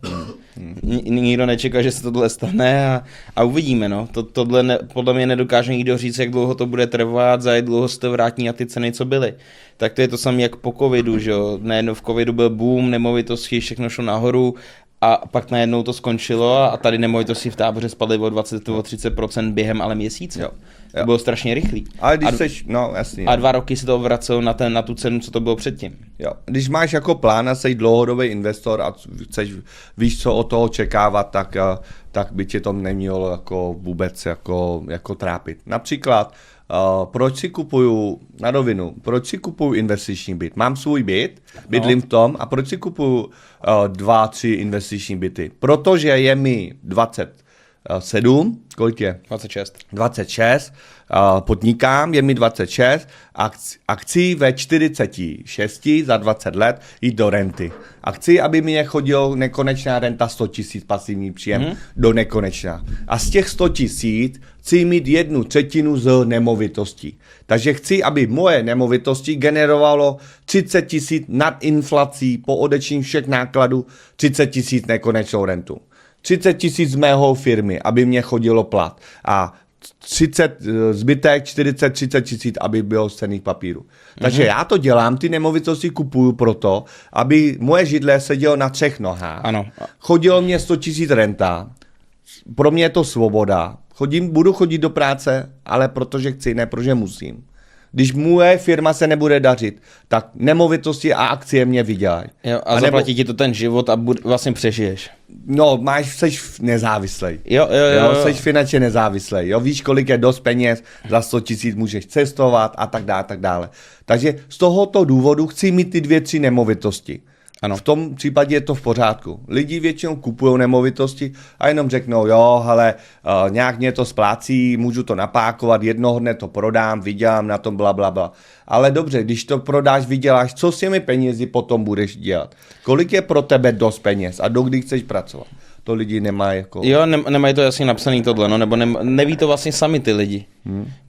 S2: Nikdo nečeká, že se tohle stane a uvidíme, no. Tohle podle mě nedokáže nikdo říct, jak dlouho to bude trvat, za jak dlouho se to vrátí na ty ceny, co byly. Tak to je to samé jak po covidu, že jo. Najednou v covidu byl boom, nemovitosti, všechno šlo nahoru a pak najednou to skončilo a tady nemovitosti v Táboře spadly o 20-30% během ale měsíce. Jo. To bylo strašně rychlý.
S1: Ale když seš, no jasný.
S2: A 2 roky se to vracelo na tu cenu, co to bylo předtím.
S1: Jo. Když máš jako plán a jsi dlouhodobý investor a víš, co od toho očekávat, tak by tě to nemělo jako vůbec jako trápit. Například, proč si kupuju, na rovinu, proč si kupuju investiční byt? Mám svůj byt, bydlím v tom a proč si kupuju 2, 3 investiční byty? Protože je mi 27, kolik je? 26, podnikám, je mi 26, akcí ve 46 za 20 let jít do renty. A chci, aby mi chodil nekonečná renta 100 000 pasivní příjem do nekonečna. A z těch 100 000 chci mít 1/3 z nemovitostí. Takže chci, aby moje nemovitosti generovalo 30 000 nad inflací po odečtení všech nákladů, 30 000 nekonečnou rentu. 30 000 z mého firmy, aby mě chodilo plat a 30 zbytek, 30 000, aby bylo z cenných papírů. Takže já to dělám, ty nemovitosti kupuju proto, aby moje židle sedělo na 3 nohách.
S2: Ano.
S1: Chodilo mě 100 000 renta, pro mě je to svoboda. Budu chodit do práce, ale protože chci, ne protože musím. Když moje firma se nebude dařit, tak nemovitosti a akcie mě vydělají.
S2: Jo, a zaplatí ti to ten život a vlastně přežiješ.
S1: No, seš nezávislej.
S2: Jo.
S1: Seš finančně nezávislej. Jo, víš, kolik je dost peněz, za 100 000 můžeš cestovat a tak dále. Takže z tohoto důvodu chci mít ty 2, 3 nemovitosti. Ano. V tom případě je to v pořádku. Lidi většinou kupují nemovitosti a jenom řeknou, jo, hele, nějak mě to splácí, můžu to napákovat, jednoho dne to prodám, vydělám na tom blablabla. Ale dobře, když to prodáš, vyděláš, co s těmi penězi potom budeš dělat? Kolik je pro tebe dost peněz a dokdy chceš pracovat? to lidi nemají jako...
S2: Jo, nemají to jasně napsaný tohle, no, nebo neví to vlastně sami ty lidi.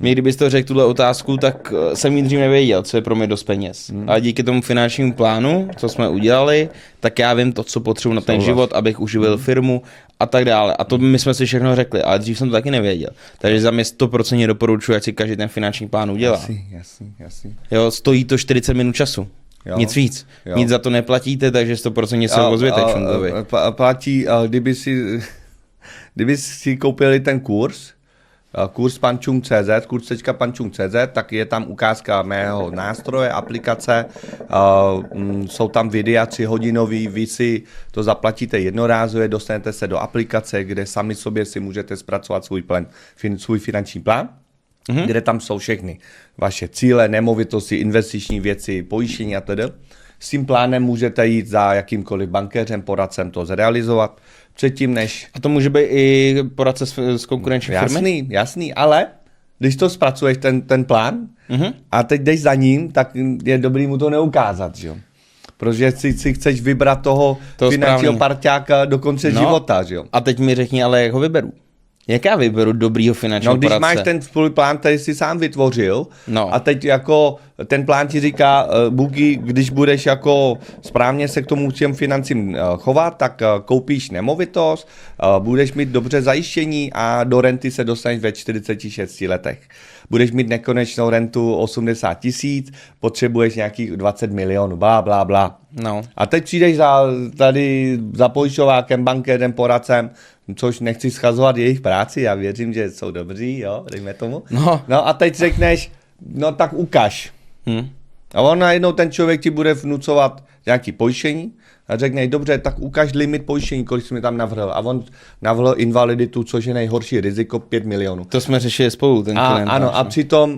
S2: Mě kdybys to řekl tuhle otázku, tak jsem ji dřív nevěděl, co je pro mě dost peněz. A díky tomu finančnímu plánu, co jsme udělali, tak já vím to, co potřebuji na ten život, abych uživil firmu a tak dále. A to my jsme si všechno řekli, ale dřív jsem to taky nevěděl. Takže za mě 100% doporučuji, ať si každý ten finanční plán udělá.
S1: Jasný.
S2: Jo, stojí to 40 minut času. Jo. Nic víc. Jo. Nic za to neplatíte, takže 100% se ozvěte Čungovi.
S1: Platí, kdyby si koupili ten kurz pančung.cz, kurz.pančung.cz, tak je tam ukázka mého nástroje, aplikace, jsou tam videa 3hodinový, vy si to zaplatíte jednorázově, dostanete se do aplikace, kde sami sobě si můžete zpracovat svůj finanční plán, kde tam jsou všechny vaše cíle, nemovitosti, investiční věci, pojištění a tedy. S tím plánem můžete jít za jakýmkoliv bankéřem, poradcem to zrealizovat. Předtím než...
S2: A to může být i poradce z konkurenční firmy?
S1: Jasný, ale když to zpracuješ ten plán a teď jdeš za ním, tak je dobrý mu to neukázat, že jo? Protože si chceš vybrat toho finančního parťáka do konce života, že jo?
S2: A teď mi řekni, ale jak ho vyberu? Jak já vyberu dobrýho finančního poradce?
S1: Když máš ten svůj plán, který jsi sám vytvořil a teď jako ten plán ti říká, Bugi, když budeš jako správně se k tomu těm financím chovat, tak koupíš nemovitost, budeš mít dobře zajištění a do renty se dostaneš ve 46 letech. Budeš mít nekonečnou rentu 80 000, potřebuješ nějakých 20 milionů, blá.
S2: No.
S1: A teď přijdeš za pojišťovákem, bankéřem, poradcem, což nechci schazovat jejich práci, já věřím, že jsou dobří, jo, dejme tomu. No a teď řekneš, no tak ukaž. A on najednou ten člověk ti bude vnucovat nějaký pojištění a řekne, dobře, tak ukaž limit pojištění, kolik jsi mi tam navrhl. A on navrhl invaliditu, což je nejhorší riziko, 5 milionů.
S2: To jsme řešili spolu, ten klient.
S1: Ano,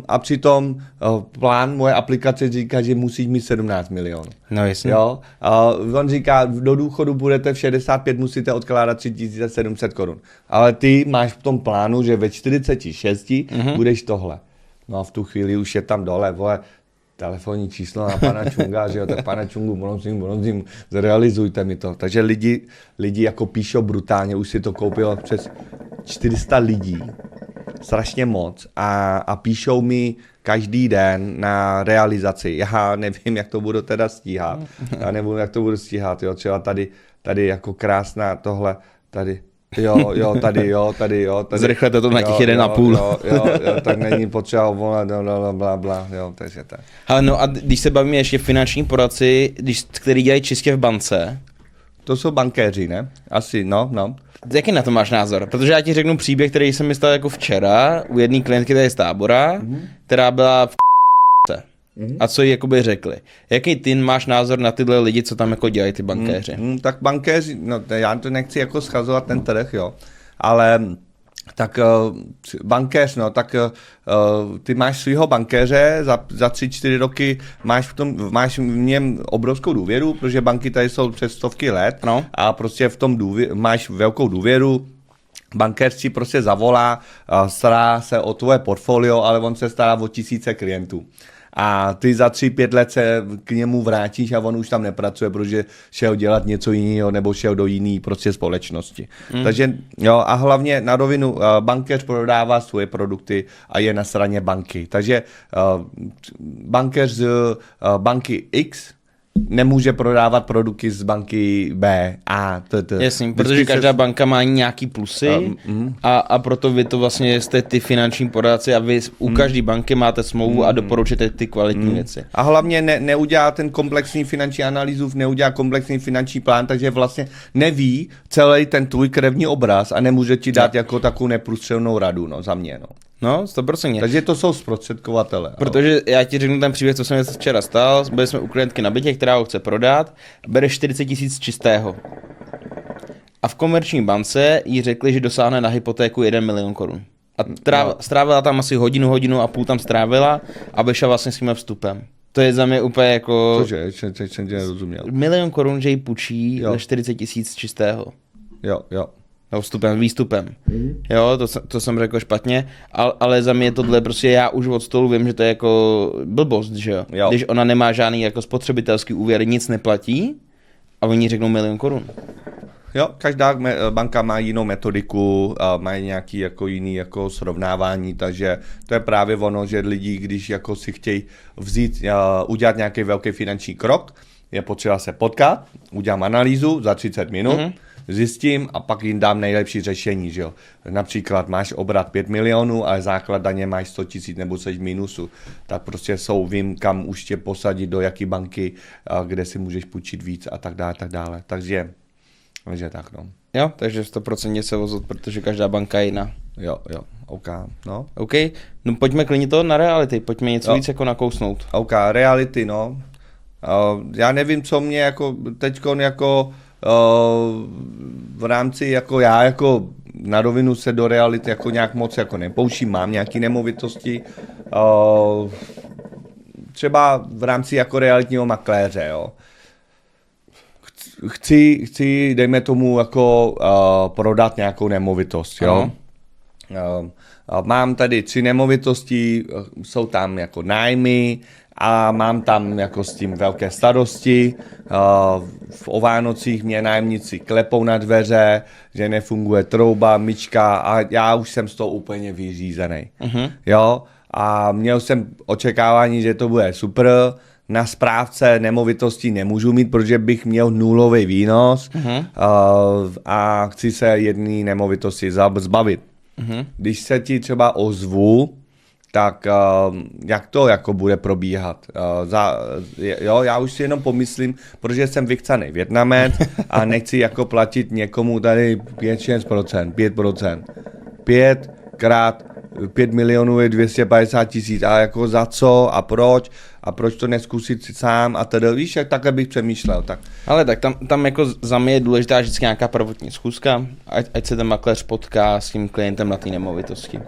S1: a přitom plán moje aplikace říká, že musíš mít 17 milionů.
S2: No jasně.
S1: Jo? A on říká, do důchodu budete v 65, musíte odkládat 3700 korun. Ale ty máš v tom plánu, že ve 46 budeš tohle. No a v tu chvíli už je tam dole, vole, telefonní číslo na pana Čunga, že jo, tak pana Čungu, prosím, zrealizujte mi to. Takže lidi jako píšou brutálně, už si to koupilo přes 400 lidí, strašně moc a píšou mi každý den na realizaci. Já nevím, jak to budu teda stíhat. Jo, třeba tady jako krásná tohle, tady. Tady.
S2: Zrychlete to na těch 1,5.
S1: Jo, tak není potřeba volat, bla, jo, takže tak.
S2: Ale no a když se bavíme ještě finanční poradci, který dělají čistě v bance.
S1: To jsou bankéři, ne? Asi, no.
S2: Jaký na to máš názor? Protože já ti řeknu příběh, který jsem mi stal jako včera u jedné klientky tady z Tábora, která byla v a co jí jakoby řekli. Jaký ty máš názor na tyhle lidi, co tam jako dělají ty bankéři?
S1: Tak bankéři, no já to nechci jako schazovat ten trh, jo, ale tak bankéř, no, tak ty máš svýho bankéře, za 3-4 roky máš v něm obrovskou důvěru, protože banky tady jsou přes stovky let a prostě v tom máš velkou důvěru. Bankéř si prostě zavolá, stará se o tvoje portfolio, ale on se stará o 1000 klientů. A ty za 3-5 let se k němu vrátíš a on už tam nepracuje, protože šel dělat něco jiného nebo šel do jiné prostě společnosti. Takže jo, a hlavně na rovinu bankéř prodává svoje produkty a je na straně banky. Takže bankéř z banky X nemůže prodávat produkty z banky B, A, T.
S2: Jasně, protože každá banka má nějaký plusy a proto vy to vlastně jste ty finanční poradci a vy u každé banky máte smlouvu a doporučíte ty kvalitní věci.
S1: A hlavně neudělá ten komplexní finanční analýzu, neudělá komplexní finanční plán, takže vlastně neví celý ten tvůj krevní obraz a nemůže ti dát jako takovou neprůstřelnou radu, no, za mě, no.
S2: No, 100%.
S1: Takže to jsou zprostředkovatele.
S2: Protože já ti řeknu ten příběh, co se mi včera stal. Byli jsme u klientky na bytě, která ho chce prodat, bere 40 000 čistého. A v komerční bance jí řekli, že dosáhne na hypotéku 1 milion korun. A strávila tam asi hodinu a půl tam strávila a vyšla vlastně s tím vstupem. To je za mě úplně jako...
S1: Cože, jsem tě nerozuměl.
S2: 1 milion korun, že jí půjčí za 40 000 čistého.
S1: Jo.
S2: No, výstupem. Jo, to jsem řekl špatně, ale za mě tohle prostě já už od stolu vím, že to je jako blbost, že jo. Když ona nemá žádný jako spotřebitelský úvěr, nic neplatí a oni řeknou 1 milion korun.
S1: Jo, každá banka má jinou metodiku, mají nějaký jako jiný jako srovnávání, takže to je právě ono, že lidi, když jako si chtějí udělat nějaký velký finanční krok, je potřeba se potkat, udělám analýzu za 30 minut, zjistím a pak jim dám nejlepší řešení, že jo. Například máš obrat 5 milionů, ale základ daně máš 100 000 nebo seš v mínusu, tak prostě vím, kam už tě posadit, do jaký banky, kde si můžeš půjčit víc a tak dále. Takže tak no.
S2: Jo, takže 100% se vozit, protože každá banka je jiná.
S1: Jo, OK, no.
S2: OK, no pojďme klidně to na reality, pojďme něco víc jako nakousnout.
S1: OK, reality, no. Já nevím, co mě jako teďkon jako v rámci jako já jako na rovinu se do reality jako nějak moc jako nepouštím, mám nějaké nemovitosti, třeba v rámci jako realitního makléře, jo. Chci, dejme tomu, jako prodat nějakou nemovitost, jo. Mám tady 3 nemovitosti, jsou tam jako nájmy a mám tam jako s tím velké starosti. O Vánocích mě nájemníci klepou na dveře, že nefunguje trouba, myčka a já už jsem z toho úplně vyřízený. Jo? A měl jsem očekávání, že to bude super. Na správce nemovitosti nemůžu mít, protože bych měl nulový výnos a chci se jedné nemovitosti zbavit. Když se ti třeba ozvu, tak jak to jako bude probíhat? Jo, já už si jenom pomyslím, protože jsem vychcaný Vietnamec a nechci jako platit někomu tady 5-6%, 5%. 5 krát 5 milionů je 250 000 a jako za co a proč to neskusit si sám a tedy, víš, jak takhle bych přemýšlel. Tak.
S2: Ale tak tam jako za mě je důležitá vždycky nějaká prvotní schůzka, ať se ten makléř potká s tím klientem na té nemovitosti.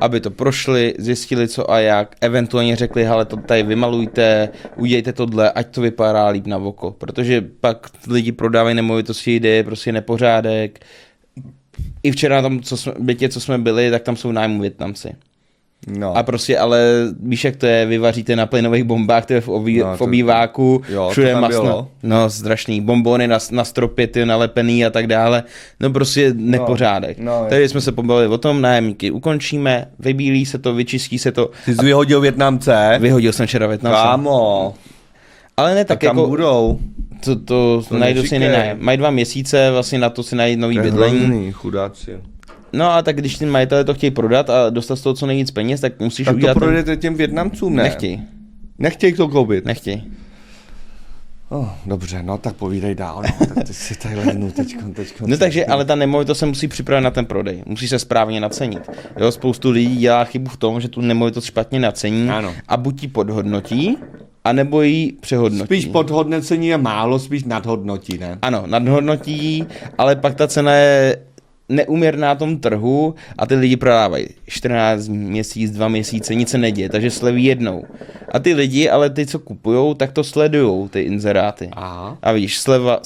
S2: Aby to prošli, zjistili co a jak, eventuálně řekli, hele, to tady vymalujte, udějte tohle, ať to vypadá líp na oko, protože pak lidi prodávají nemovitosti, kde je prostě nepořádek. I včera tam, co jsme byli, tak tam jsou nájmu Vietnamci.
S1: No.
S2: A prostě, ale víš, jak to je, vyvaříte na plynových bombách, to je v obýváku, všude masno. No, strašný, bombony na stropě, ty nalepený a tak dále. No prostě nepořádek. Tady jsme se pobavili o tom, nájemníky ukončíme, vybílí se to, vyčistí se to.
S1: Ty jsi vyhodil Vietnamce?
S2: Vyhodil jsem včera Vietnamce.
S1: Kámo.
S2: Ale ne tak
S1: tam
S2: jako...
S1: budou.
S2: To najdu si jiný. Mají 2 měsíce, vlastně na to si najít nový bydlení.
S1: Hrozný, chudáci.
S2: No a tak když ty majitelé to chtějí prodat a dostat z toho co nejvíc peněz, tak musíš
S1: tak
S2: udělat...
S1: Tak to prodejte těm Vietnamcům, ne?
S2: Nechtějí.
S1: Nechtějí to koupit?
S2: Nechtějí.
S1: Dobře, no tak povídej dál, no, tak ty si tady lehnu teďkon.
S2: No takže, ale ta nemovitost se musí připravit na ten prodej, musí se správně nacenit. Jo, spoustu lidí dělá chybu v tom, že tu nemovitost špatně nacení a buď ji podhodnotí, anebo ji přehodnotí.
S1: Spíš podhodnocení je málo, spíš nadhodnotí, ne?
S2: Ano, nadhodnotí, ale pak ta cena je neuměrná tom trhu a ty lidi prodávají 14 měsíc, 2 měsíce, nic se neděje, takže sleví jednou. A ty lidi, ale ty, co kupujou, tak to sledujou, ty inzeráty.
S1: Aha.
S2: A vidíš, sleva.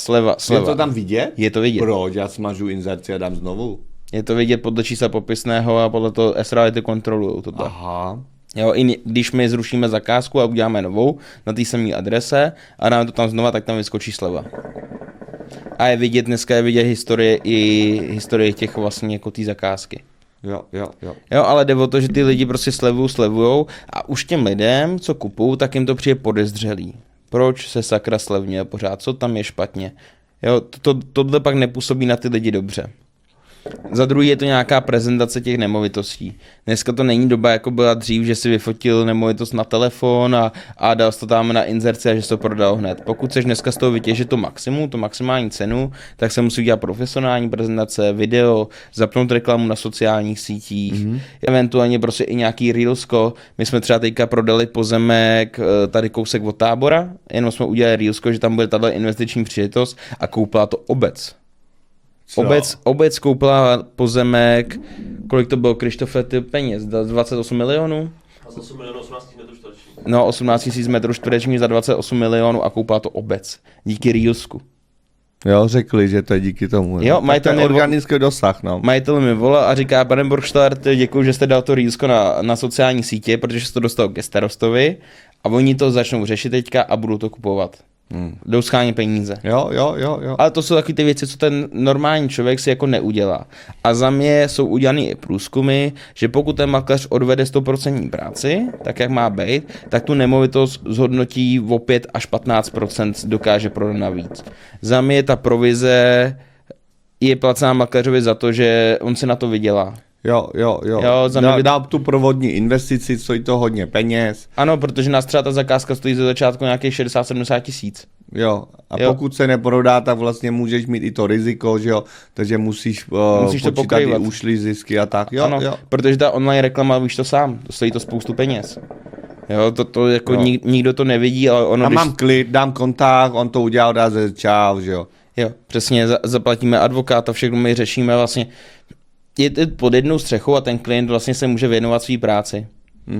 S1: Je to tam vidět?
S2: Je to vidět.
S1: Proč? Já smažu inzerci a dám znovu.
S2: Je to vidět podle čísla popisného a podle toho S-Reality kontrolujou toto.
S1: Aha.
S2: Jo, i když my zrušíme zakázku a uděláme novou na té samé adrese a dáme to tam znova, tak tam vyskočí sleva. A je vidět, dneska je vidět historie těch vlastně jako té zakázky.
S1: Jo.
S2: Jo, ale jde o to, že ty lidi prostě slevujou a už těm lidem, co kupují, tak jim to přijde podezřelý. Proč se sakra slevňuje pořád, co tam je špatně? Jo, tohle pak nepůsobí na ty lidi dobře. Za druhý je to nějaká prezentace těch nemovitostí. Dneska to není doba, jako byla dřív, že si vyfotil nemovitost na telefon a dal to tam na inzerci a že se to prodal hned. Pokud chceš dneska z toho vytěžit to maximum, tu maximální cenu, tak se musí dělat profesionální prezentace, video, zapnout reklamu na sociálních sítích, eventuálně prostě i nějaký reelsko. My jsme třeba teďka prodali pozemek tady kousek od Tábora, jenom jsme udělali reelsko, že tam bude tato investiční příležitost a koupila to obec. Obec koupila pozemek, kolik to bylo, Krištofe, ty peněz, 28 milionů?
S3: 28 milionů, 18 metrů čtverečních.
S2: No, 18 000 metrů čtverečních za 28 milionů a koupila to obec. Díky Reelsku.
S1: Jo, řekli, že to je díky tomu.
S2: Jo, majitel mi
S1: organický dosah, no.
S2: Majitel mi volá a říká, pane Borštart, děkuji, že jste dal to Reelsko na sociální sítě, protože jste to dostal ke starostovi a oni to začnou řešit teďka a budou to kupovat. Jdou schánit peníze.
S1: Jo.
S2: Ale to jsou taky ty věci, co ten normální člověk si jako neudělá. A za mě jsou udělané i průzkumy, že pokud ten makléř odvede 100% práci, tak jak má být, tak tu nemovitost zhodnotí o 5 až 15% dokáže prodat navíc. Za mě ta provize je placená makléřovi za to, že on si na to vydělá.
S1: Jo. Dá tu provodní investici, stojí to hodně peněz.
S2: Ano, protože nás třeba ta zakázka stojí ze začátku nějakých 60-70 tisíc.
S1: Jo, a pokud se neprodá, tak vlastně můžeš mít i to riziko, že jo, takže musíš
S2: to
S1: počítat i ušlý zisky a tak. Jo,
S2: ano,
S1: jo.
S2: protože ta online reklama, víš to sám, to stojí to spoustu peněz. Jo, to jako nikdo to nevidí, ale ono...
S1: A mám klid, dám kontakt, on to udělal, dá ze čau, že jo.
S2: Jo, přesně, zaplatíme advokáta, všechno my řešíme vlastně, je pod jednou střechou a ten klient vlastně se může věnovat své práci.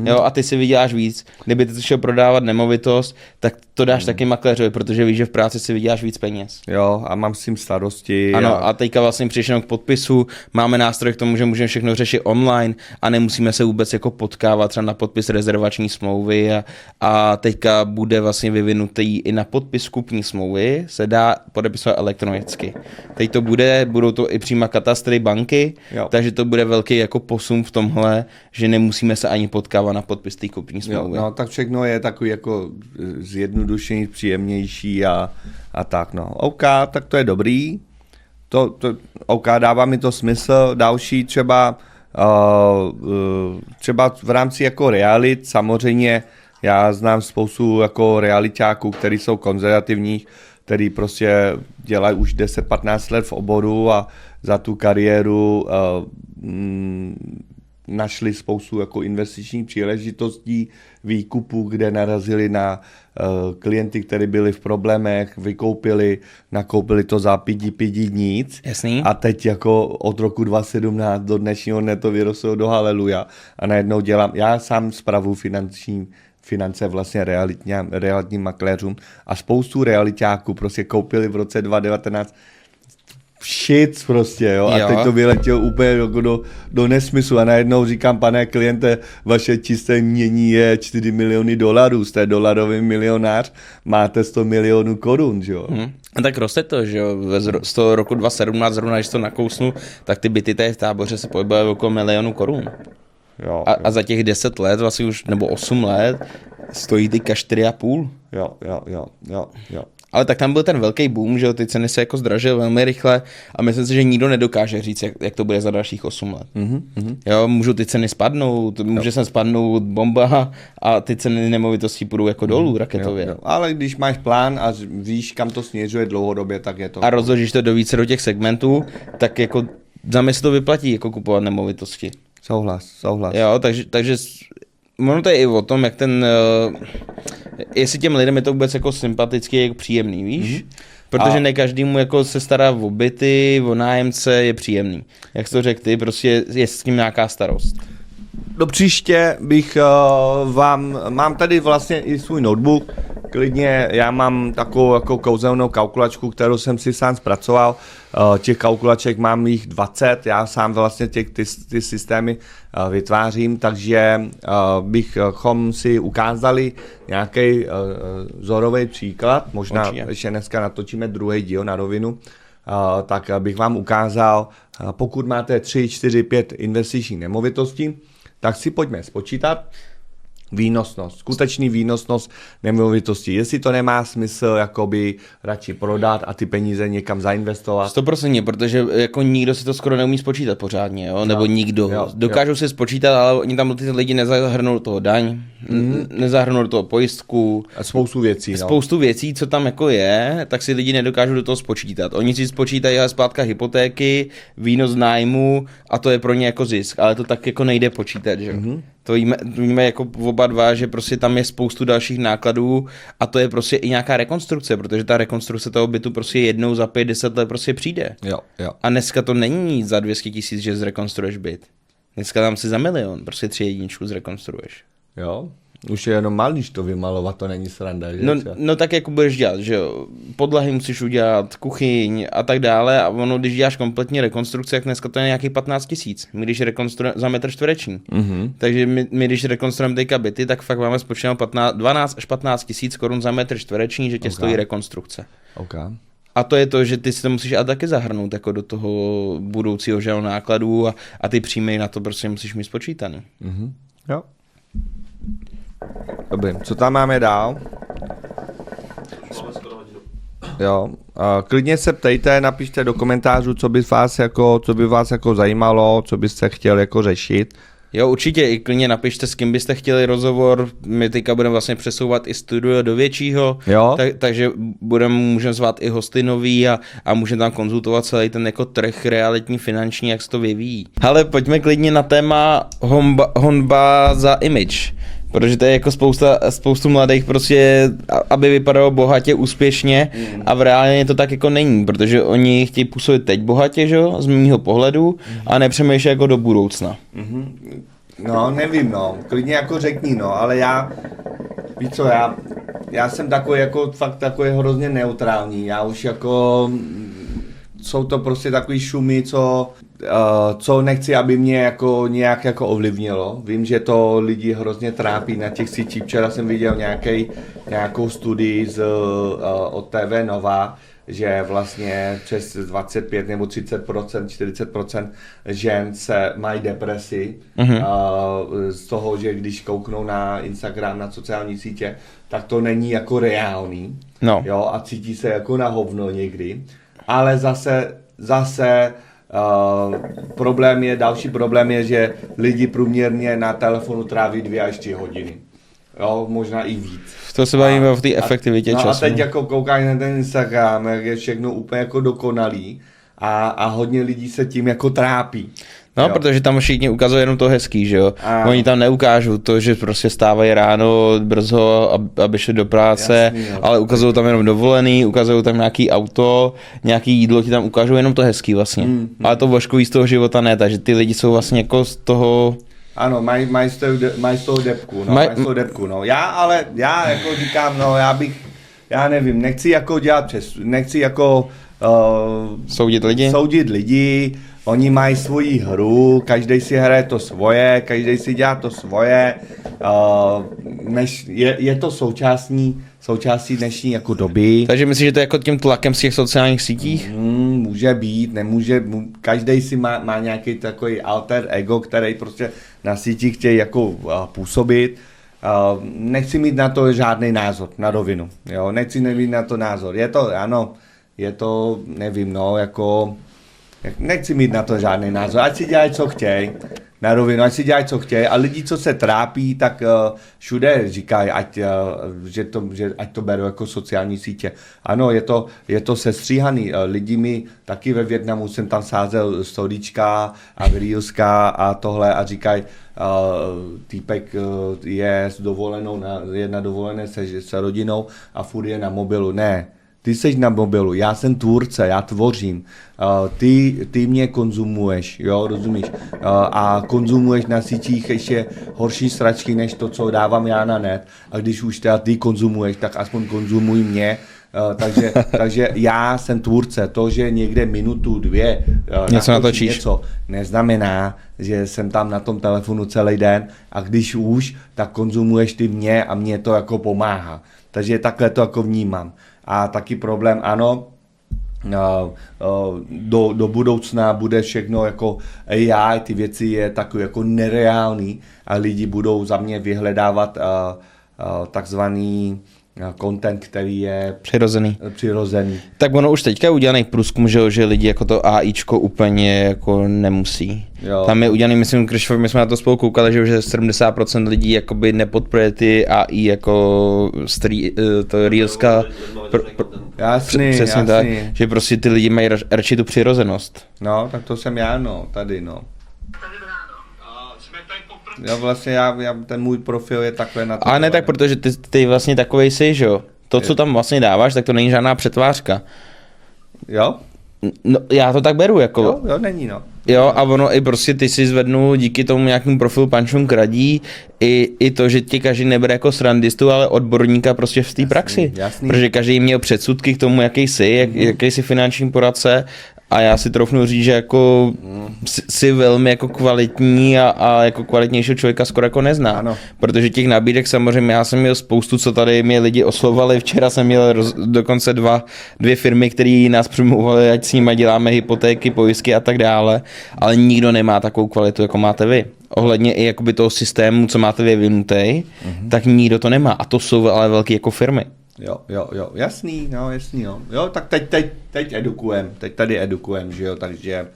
S2: Jo, a ty si vyděláš víc. Kdyby ty šel prodávat nemovitost, tak to dáš taky makléřovi, protože víš, že v práci si vyděláš víc peněz.
S1: Jo, a mám s tím starosti.
S2: Ano, a teďka vlastně přišel k podpisu, máme nástroj k tomu, že můžeme všechno řešit online a nemusíme se vůbec jako potkávat třeba na podpis rezervační smlouvy a teďka bude vlastně vyvinutý i na podpis kupní smlouvy, se dá podepisovat elektronicky. Teď to budou to i přímo katastry banky, takže to bude velký jako posun v tomhle, že nemusíme se ani potkávat na podpis té kupní smlouvy.
S1: No, tak všechno je takový jako zjednodušený, příjemnější a tak, no. OK, tak to je dobrý. OK, dává mi to smysl. Další třeba v rámci jako realit, samozřejmě já znám spoustu jako realitáků, který jsou konzervativní, který prostě dělají už 10-15 let v oboru a za tu kariéru našli spoustu jako investičních příležitostí, výkupů, kde narazili na klienty, kteří byli v problémech, nakoupili to za pidi nic.
S2: Jasný.
S1: A teď jako od roku 2017 do dnešního dne to vyrostlo do haleluja. A najednou já sám spravuju finance vlastně realitním makléřům a spoustu realitáků prostě koupili v roce 2019 shit prostě, jo, a teď to vyletělo úplně jako do nesmyslu a najednou říkám, pane kliente, vaše čisté mění je $4 miliony, jste dolarový milionář, máte 100 milionů korun, že jo.
S2: A tak roste to, že jo, z toho roku 2017 zrovna, když to nakousnu, tak ty byty tady v Táboře se pohybují okolo 1 milionu korun.
S1: Jo.
S2: A za těch 10 let, vlastně už, nebo 8 let, stojí teďka 4,5.
S1: Jo.
S2: Ale tak tam byl ten velký boom, že jo, ty ceny se jako zdražily velmi rychle a myslím si, že nikdo nedokáže říct, jak to bude za dalších 8 let. Jo, můžou ty ceny spadnout, může sem spadnout bomba a ty ceny nemovitostí půjdou jako dolů raketově.
S1: Jo. Ale když máš plán a víš, kam to směřuje dlouhodobě, tak je to...
S2: A rozložíš to do těch segmentů, tak jako za mě se to vyplatí jako kupovat nemovitosti.
S1: Souhlas.
S2: Jo, takže ono to je i o tom, jak jestli těm lidem je to vůbec jako sympatický, jako příjemný, víš? Protože ne každému jako se stará o byty, o nájemce je příjemný. Jak jsi to řekl ty, prostě je s tím nějaká starost.
S1: Do příště bych mám tady vlastně i svůj notebook, klidně já mám takovou jako kouzelnou kalkulačku, kterou jsem si sám zpracoval, těch kalkulaček mám jich 20, já sám vlastně ty systémy vytvářím, takže bychom si ukázali nějaký vzorový příklad, možná ještě dneska natočíme druhý díl na rovinu, tak bych vám ukázal, pokud máte 3, 4, 5 investičních nemovitostí, tak si pojďme spočítat výnosnost, skutečný výnosnost nemovitosti. Jestli to nemá smysl jakoby radši prodat a ty peníze někam zainvestovat.
S2: 100%, protože jako nikdo si to skoro neumí spočítat pořádně, jo? Nebo nikdo. Dokážou si spočítat, ale oni tam ty lidi nezahrnou do toho daň, nezahrnou do toho pojistku.
S1: A spoustu věcí.
S2: Spoustu věcí, co tam jako je, tak si lidi nedokážou do toho spočítat. Oni si spočítají splátka hypotéky, výnos nájmu a to je pro ně jako zisk, ale to tak jako nejde počítat, že? To víme jako oba dva, že prostě tam je spoustu dalších nákladů a to je prostě i nějaká rekonstrukce, protože ta rekonstrukce toho bytu prostě jednou za 5-10 let prostě přijde.
S1: Jo.
S2: A dneska to není za 200 000, že zrekonstruuješ byt. Dneska tam si za 1 milion prostě 3 jedničku zrekonstruuješ.
S1: Jo. Už je jenom malíš to vymalovat, to není sranda, že?
S2: No tak jako budeš dělat, že jo, podlahy musíš udělat, kuchyň a tak dále a ono, když děláš kompletní rekonstrukci, jak dneska to je nějakých 15 000, my když rekonstruujeme za metr čtvereční. Takže my když rekonstruujeme teďka byty, tak fakt máme spočítat 12 až 15 000 korun za metr čtvereční, že tě stojí rekonstrukce.
S1: Okay.
S2: A to je to, že ty si to musíš a taky zahrnout jako do toho budoucího žel nákladů a ty příjmy na to prostě musíš mít spočítaný.
S1: Jo. Dobrý, co tam máme dál?
S3: Máme skoro hodinu.
S1: Jo, klidně se ptejte, napište do komentářů, co by vás jako zajímalo, co byste chtěl jako řešit.
S2: Jo, určitě i klidně napište, s kým byste chtěli rozhovor, my teďka budeme vlastně přesouvat i studio do většího, takže můžeme zvát i hosty nový a můžeme tam konzultovat celý ten jako trh realitní, finanční, jak se to vyvíjí. Ale pojďme klidně na téma honba za image. Protože to je jako spoustu mladých prostě, aby vypadalo bohatě, úspěšně a v reálně to tak jako není, protože oni chtějí působit teď bohatě, že jo, z mýho pohledu a nepřemýšlí jako do budoucna.
S1: No, nevím, no, klidně jako řekni, no, ale víš co, já jsem takový jako fakt takový hrozně neutrální, já už jako, jsou to prostě takový šumy, co nechci, aby mě jako nějak jako ovlivnilo. Vím, že to lidi hrozně trápí na těch sítích. Včera jsem viděl nějakou studii od TV Nova, že vlastně přes 25 nebo 30%, 40% žen mají depresi z toho, že když kouknou na Instagram, na sociální sítě, tak to není jako reálný.
S2: No.
S1: Jo, a cítí se jako na hovno někdy. Ale zase další problém je, že lidi průměrně na telefonu tráví 2 až 3 hodiny. Jo, možná i víc.
S2: To se bavíme v té efektivitě času.
S1: A teď jako koukáš na ten Instagram, jak je všechno úplně jako dokonalý a hodně lidí se tím jako trápí.
S2: No,
S1: jo.
S2: Protože tam všichni ukazují jenom to hezký, že jo. Oni tam neukážou to, že prostě stávají ráno brzo, aby šli do práce, jasný, ale ukazují tam jenom dovolený, ukazují tam nějaký auto, nějaký jídlo, ti tam ukážou jenom to hezký vlastně. Ale to voškový z toho života ne, takže ty lidi jsou vlastně jako z toho...
S1: Ano, mají z toho depku, no. Já jako říkám, no, já nevím, nechci jako soudit lidi, oni mají svoji hru, každý si hraje to svoje, každý si dělá to svoje, je to součástí dnešní jako doby.
S2: Takže myslíš, že to je jako tím tlakem z těch sociálních sítích?
S1: Může být, nemůže, každý si má nějaký takový alter ego, který prostě na sítích chtějí jako působit. Nechci mít na to žádný názor, na rovinu, jo, nechci mít na to názor, nevím, no, jako, nechci mít na to žádný názor, ať si dělají, co chtějí, na rovinu, ať si dělají, co chtějí, a lidi, co se trápí, tak všude říkají, ať to berou jako sociální sítě. Ano, je to sestříhaný, lidi mi taky ve Vietnamu jsem tam sázel storíčka a reelska a tohle a říkají, týpek je na dovolené se rodinou a furt je na mobilu. Ne, ty seš na mobilu, já jsem tvůrce, já tvořím, ty mě konzumuješ, jo, rozumíš? A konzumuješ na sítích ještě horší sračky, než to, co dávám já na net. A když už teda ty konzumuješ, tak aspoň konzumuj mě. Takže já jsem tvůrce, to, že někde minutu, 2
S2: něco natočíš,
S1: něco, neznamená, že jsem tam na tom telefonu celý den a když už, tak konzumuješ ty mě a mě to jako pomáhá. Takže takhle to jako vnímám. A taky problém, ano, do budoucna bude všechno jako AI, ty věci je takový jako nereálný a lidi budou za mě vyhledávat takzvaný content, který je přirozený.
S2: Tak ono už teďka je udělaný průzkum, že lidi jako to AIčko úplně jako nemusí. Jo. Tam je udělaný, myslím, když my jsme na to spolu koukali, že už 70% lidí jakoby nepodporuje ty AI jako to reelska.
S1: Jasný.
S2: Tak, že prostě ty lidi mají radši tu přirozenost.
S1: No, tak to jsem já, no, tady, no. Já vlastně, ten můj profil je takhle na to.
S2: Ale ne tak, protože ty vlastně takovej jsi, že jo? To, co tam vlastně dáváš, tak to není žádná přetvářka.
S1: Jo?
S2: No, já to tak beru, jako.
S1: Jo, není, no.
S2: Jo, a ono i prostě ty si zvednul díky tomu nějakým profilu Pančům kradí i to, že tě každý nebere jako srandistu, ale odborníka prostě v té praxi.
S1: Jasný.
S2: Protože každý měl předsudky k tomu, jaký jsi, jaký jsi finanční poradce a já si troufnu říct, že jako si velmi jako kvalitní a jako kvalitnějšího člověka skoro jako neznám.
S1: Ano.
S2: Protože těch nabídek samozřejmě já jsem měl spoustu, co tady mě lidi oslovali. Včera jsem měl dokonce dvě firmy, které nás přimlouvaly, ať s nimi děláme hypotéky, pojistky a tak dále, ale nikdo nemá takovou kvalitu, jako máte vy. Ohledně i jakoby toho systému, co máte vyvinutý, tak nikdo to nemá. A to jsou ale velké jako firmy.
S1: Jo, jasný, no. Jo, tak teď edukujem, teď tady edukujem, že jo, takže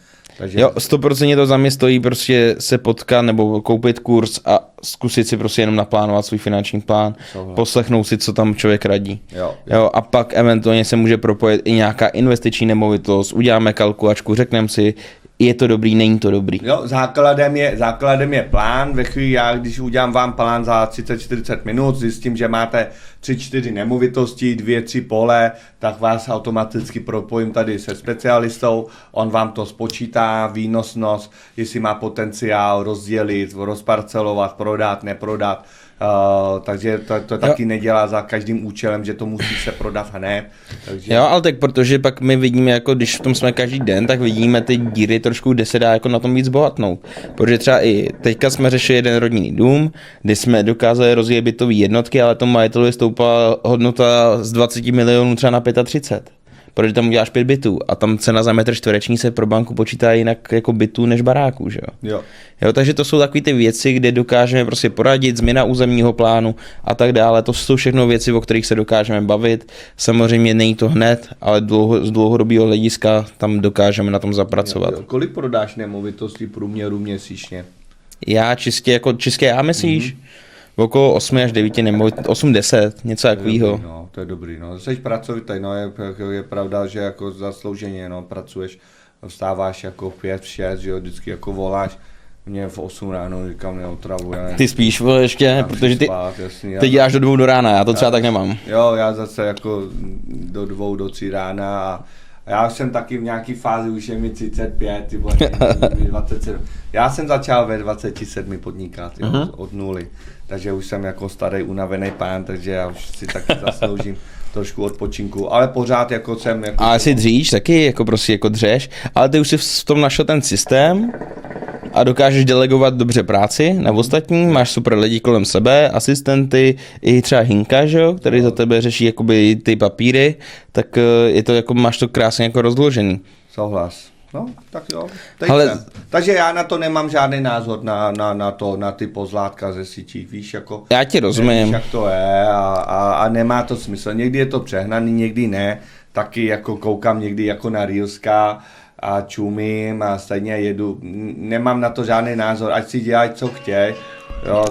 S2: Jo, 100% to za mě stojí prostě se potkat nebo koupit kurz a zkusit si prostě jenom naplánovat svůj finanční plán, poslechnout si, co tam člověk radí. Jo, a pak eventuálně se může propojit i nějaká investiční nemovitost, uděláme kalkulačku, řekneme si, je to dobrý, není to dobrý.
S1: Jo, základem je plán. Ve chvíli, když udělám vám plán za 30-40 minut, zjistím, že máte 3-4 nemovitosti, 2-3 pole, tak vás automaticky propojím tady se specialistou, on vám to spočítá, výnosnost, jestli má potenciál rozdělit, rozparcelovat, prodat, neprodat. Takže to taky nedělá za každým účelem, že to musí se prodat hned. Takže...
S2: Jo, ale tak protože pak my vidíme, jako když v tom jsme každý den, tak vidíme ty díry trošku, kde se dá jako na tom víc bohatnout. Protože třeba i teďka jsme řešili jeden rodinný dům, kde jsme dokázali rozjet bytové jednotky, ale tomu majitelovi stoupala hodnota z 20 milionů třeba na 35. Protože tam uděláš 5 bytů a tam cena za metr čtvereční se pro banku počítá jinak jako bytů než baráků, že jo? Jo, takže to jsou takové ty věci, kde dokážeme prostě poradit, změna územního plánu a tak dále. To jsou všechno věci, o kterých se dokážeme bavit. Samozřejmě není to hned, ale z dlouhodobého hlediska tam dokážeme na tom zapracovat.
S1: Jo. Kolik prodáš nemovitostí průměru měsíčně?
S2: Já čistě já myslíš? Okolo 8 až 9 nebo 8-10, něco takového.
S1: No, to je dobrý, no. Jsi pracovitý, no, je pravda, že jako zaslouženě, no, pracuješ, vstáváš jako 5-6, že jo, vždycky jako voláš. Mě v 8 ráno říkám, neotravuje.
S2: Ty spíš ještě, protože ty děláš do 2 do rána, já to třeba tak nemám.
S1: Jo, já zase jako do 2 do 3 rána a já jsem taky v nějaký fázi, už je mi 35, ty vole, 27. Já jsem začal ve 27 podnikat, jo, od nuly. Takže už jsem jako starý unavený pán, takže já už si taky zasloužím trošku odpočinku, ale pořád jako jsem... Jako
S2: ale si dříš taky, jako prostě jako dřeš, ale ty už si v tom našel ten systém a dokážeš delegovat dobře práci na ostatní, máš super lidi kolem sebe, asistenty, i třeba Hinka, že jo, který za tebe řeší jakoby ty papíry, tak je to jako, máš to krásně jako rozložený.
S1: Souhlas. No, tak jo. Takže já na to nemám žádný názor na ty pozlátka ze sítí, víš, jako...
S2: Já ti rozumím.
S1: Nevíš, jak to je a nemá to smysl. Někdy je to přehnaný, někdy ne. Taky jako koukám někdy jako na Reelska a čumím a stejně jedu. Nemám na to žádný názor, ať si dělají, co chtějí.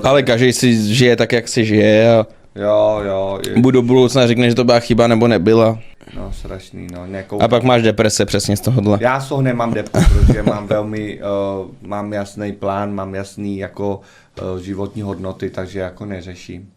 S2: Ale každý si žije tak, jak si žije a...
S1: Jo.
S2: Budu do budoucna řekne, že to byla chyba nebo nebyla.
S1: No, strašný, no.
S2: A pak máš deprese přesně z tohohle.
S1: Já z toho nemám deprese, protože mám mám jasný plán, mám jasný jako životní hodnoty, takže jako neřeším.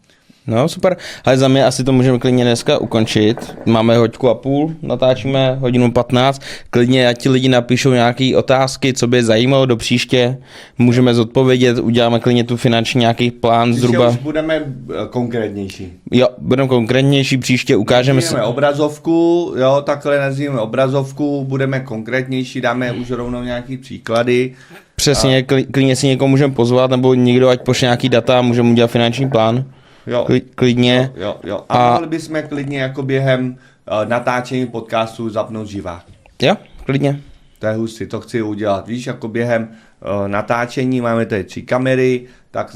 S2: No, super. Ale za mě asi to můžeme klidně dneska ukončit. Máme 1,5 hodiny, natáčíme 1:15. Klidně, ať ti lidi napíšou nějaké otázky, co by je zajímalo do příště. Můžeme zodpovědět, uděláme klidně tu finanční nějaký plán zhruba.
S1: Už budeme konkrétnější.
S2: Jo, budeme konkrétnější, příště ukážeme
S1: si. Obrazovku, jo, takhle nazvíme obrazovku, budeme konkrétnější, dáme už rovnou nějaký příklady.
S2: Přesně, klidně si někoho můžeme pozvat, nebo někdo ať pošle nějaký data, můžeme udělat finanční plán.
S1: Jo.
S2: Klidně.
S1: Jo. A mohli bychom klidně jako během natáčení podcastu zapnout živák.
S2: Jo, klidně.
S1: To je hustý, to chci udělat. Víš, jako během natáčení máme tady 3 kamery, tak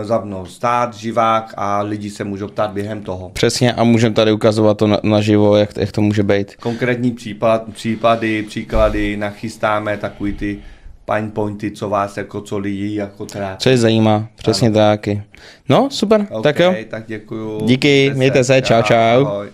S1: zapnou stát, živák a lidi se můžou ptát během toho.
S2: Přesně a můžeme tady ukazovat to naživo, jak to může být.
S1: Konkrétní příklady, nachystáme takový ty fine pointy, co vás jako co lidi jako trápí.
S2: Co je zajímá, přesně taky. No, super,
S1: Okay,
S2: tak jo.
S1: Tak děkuju.
S2: Díky, mějte se, čau.
S1: Ahoj.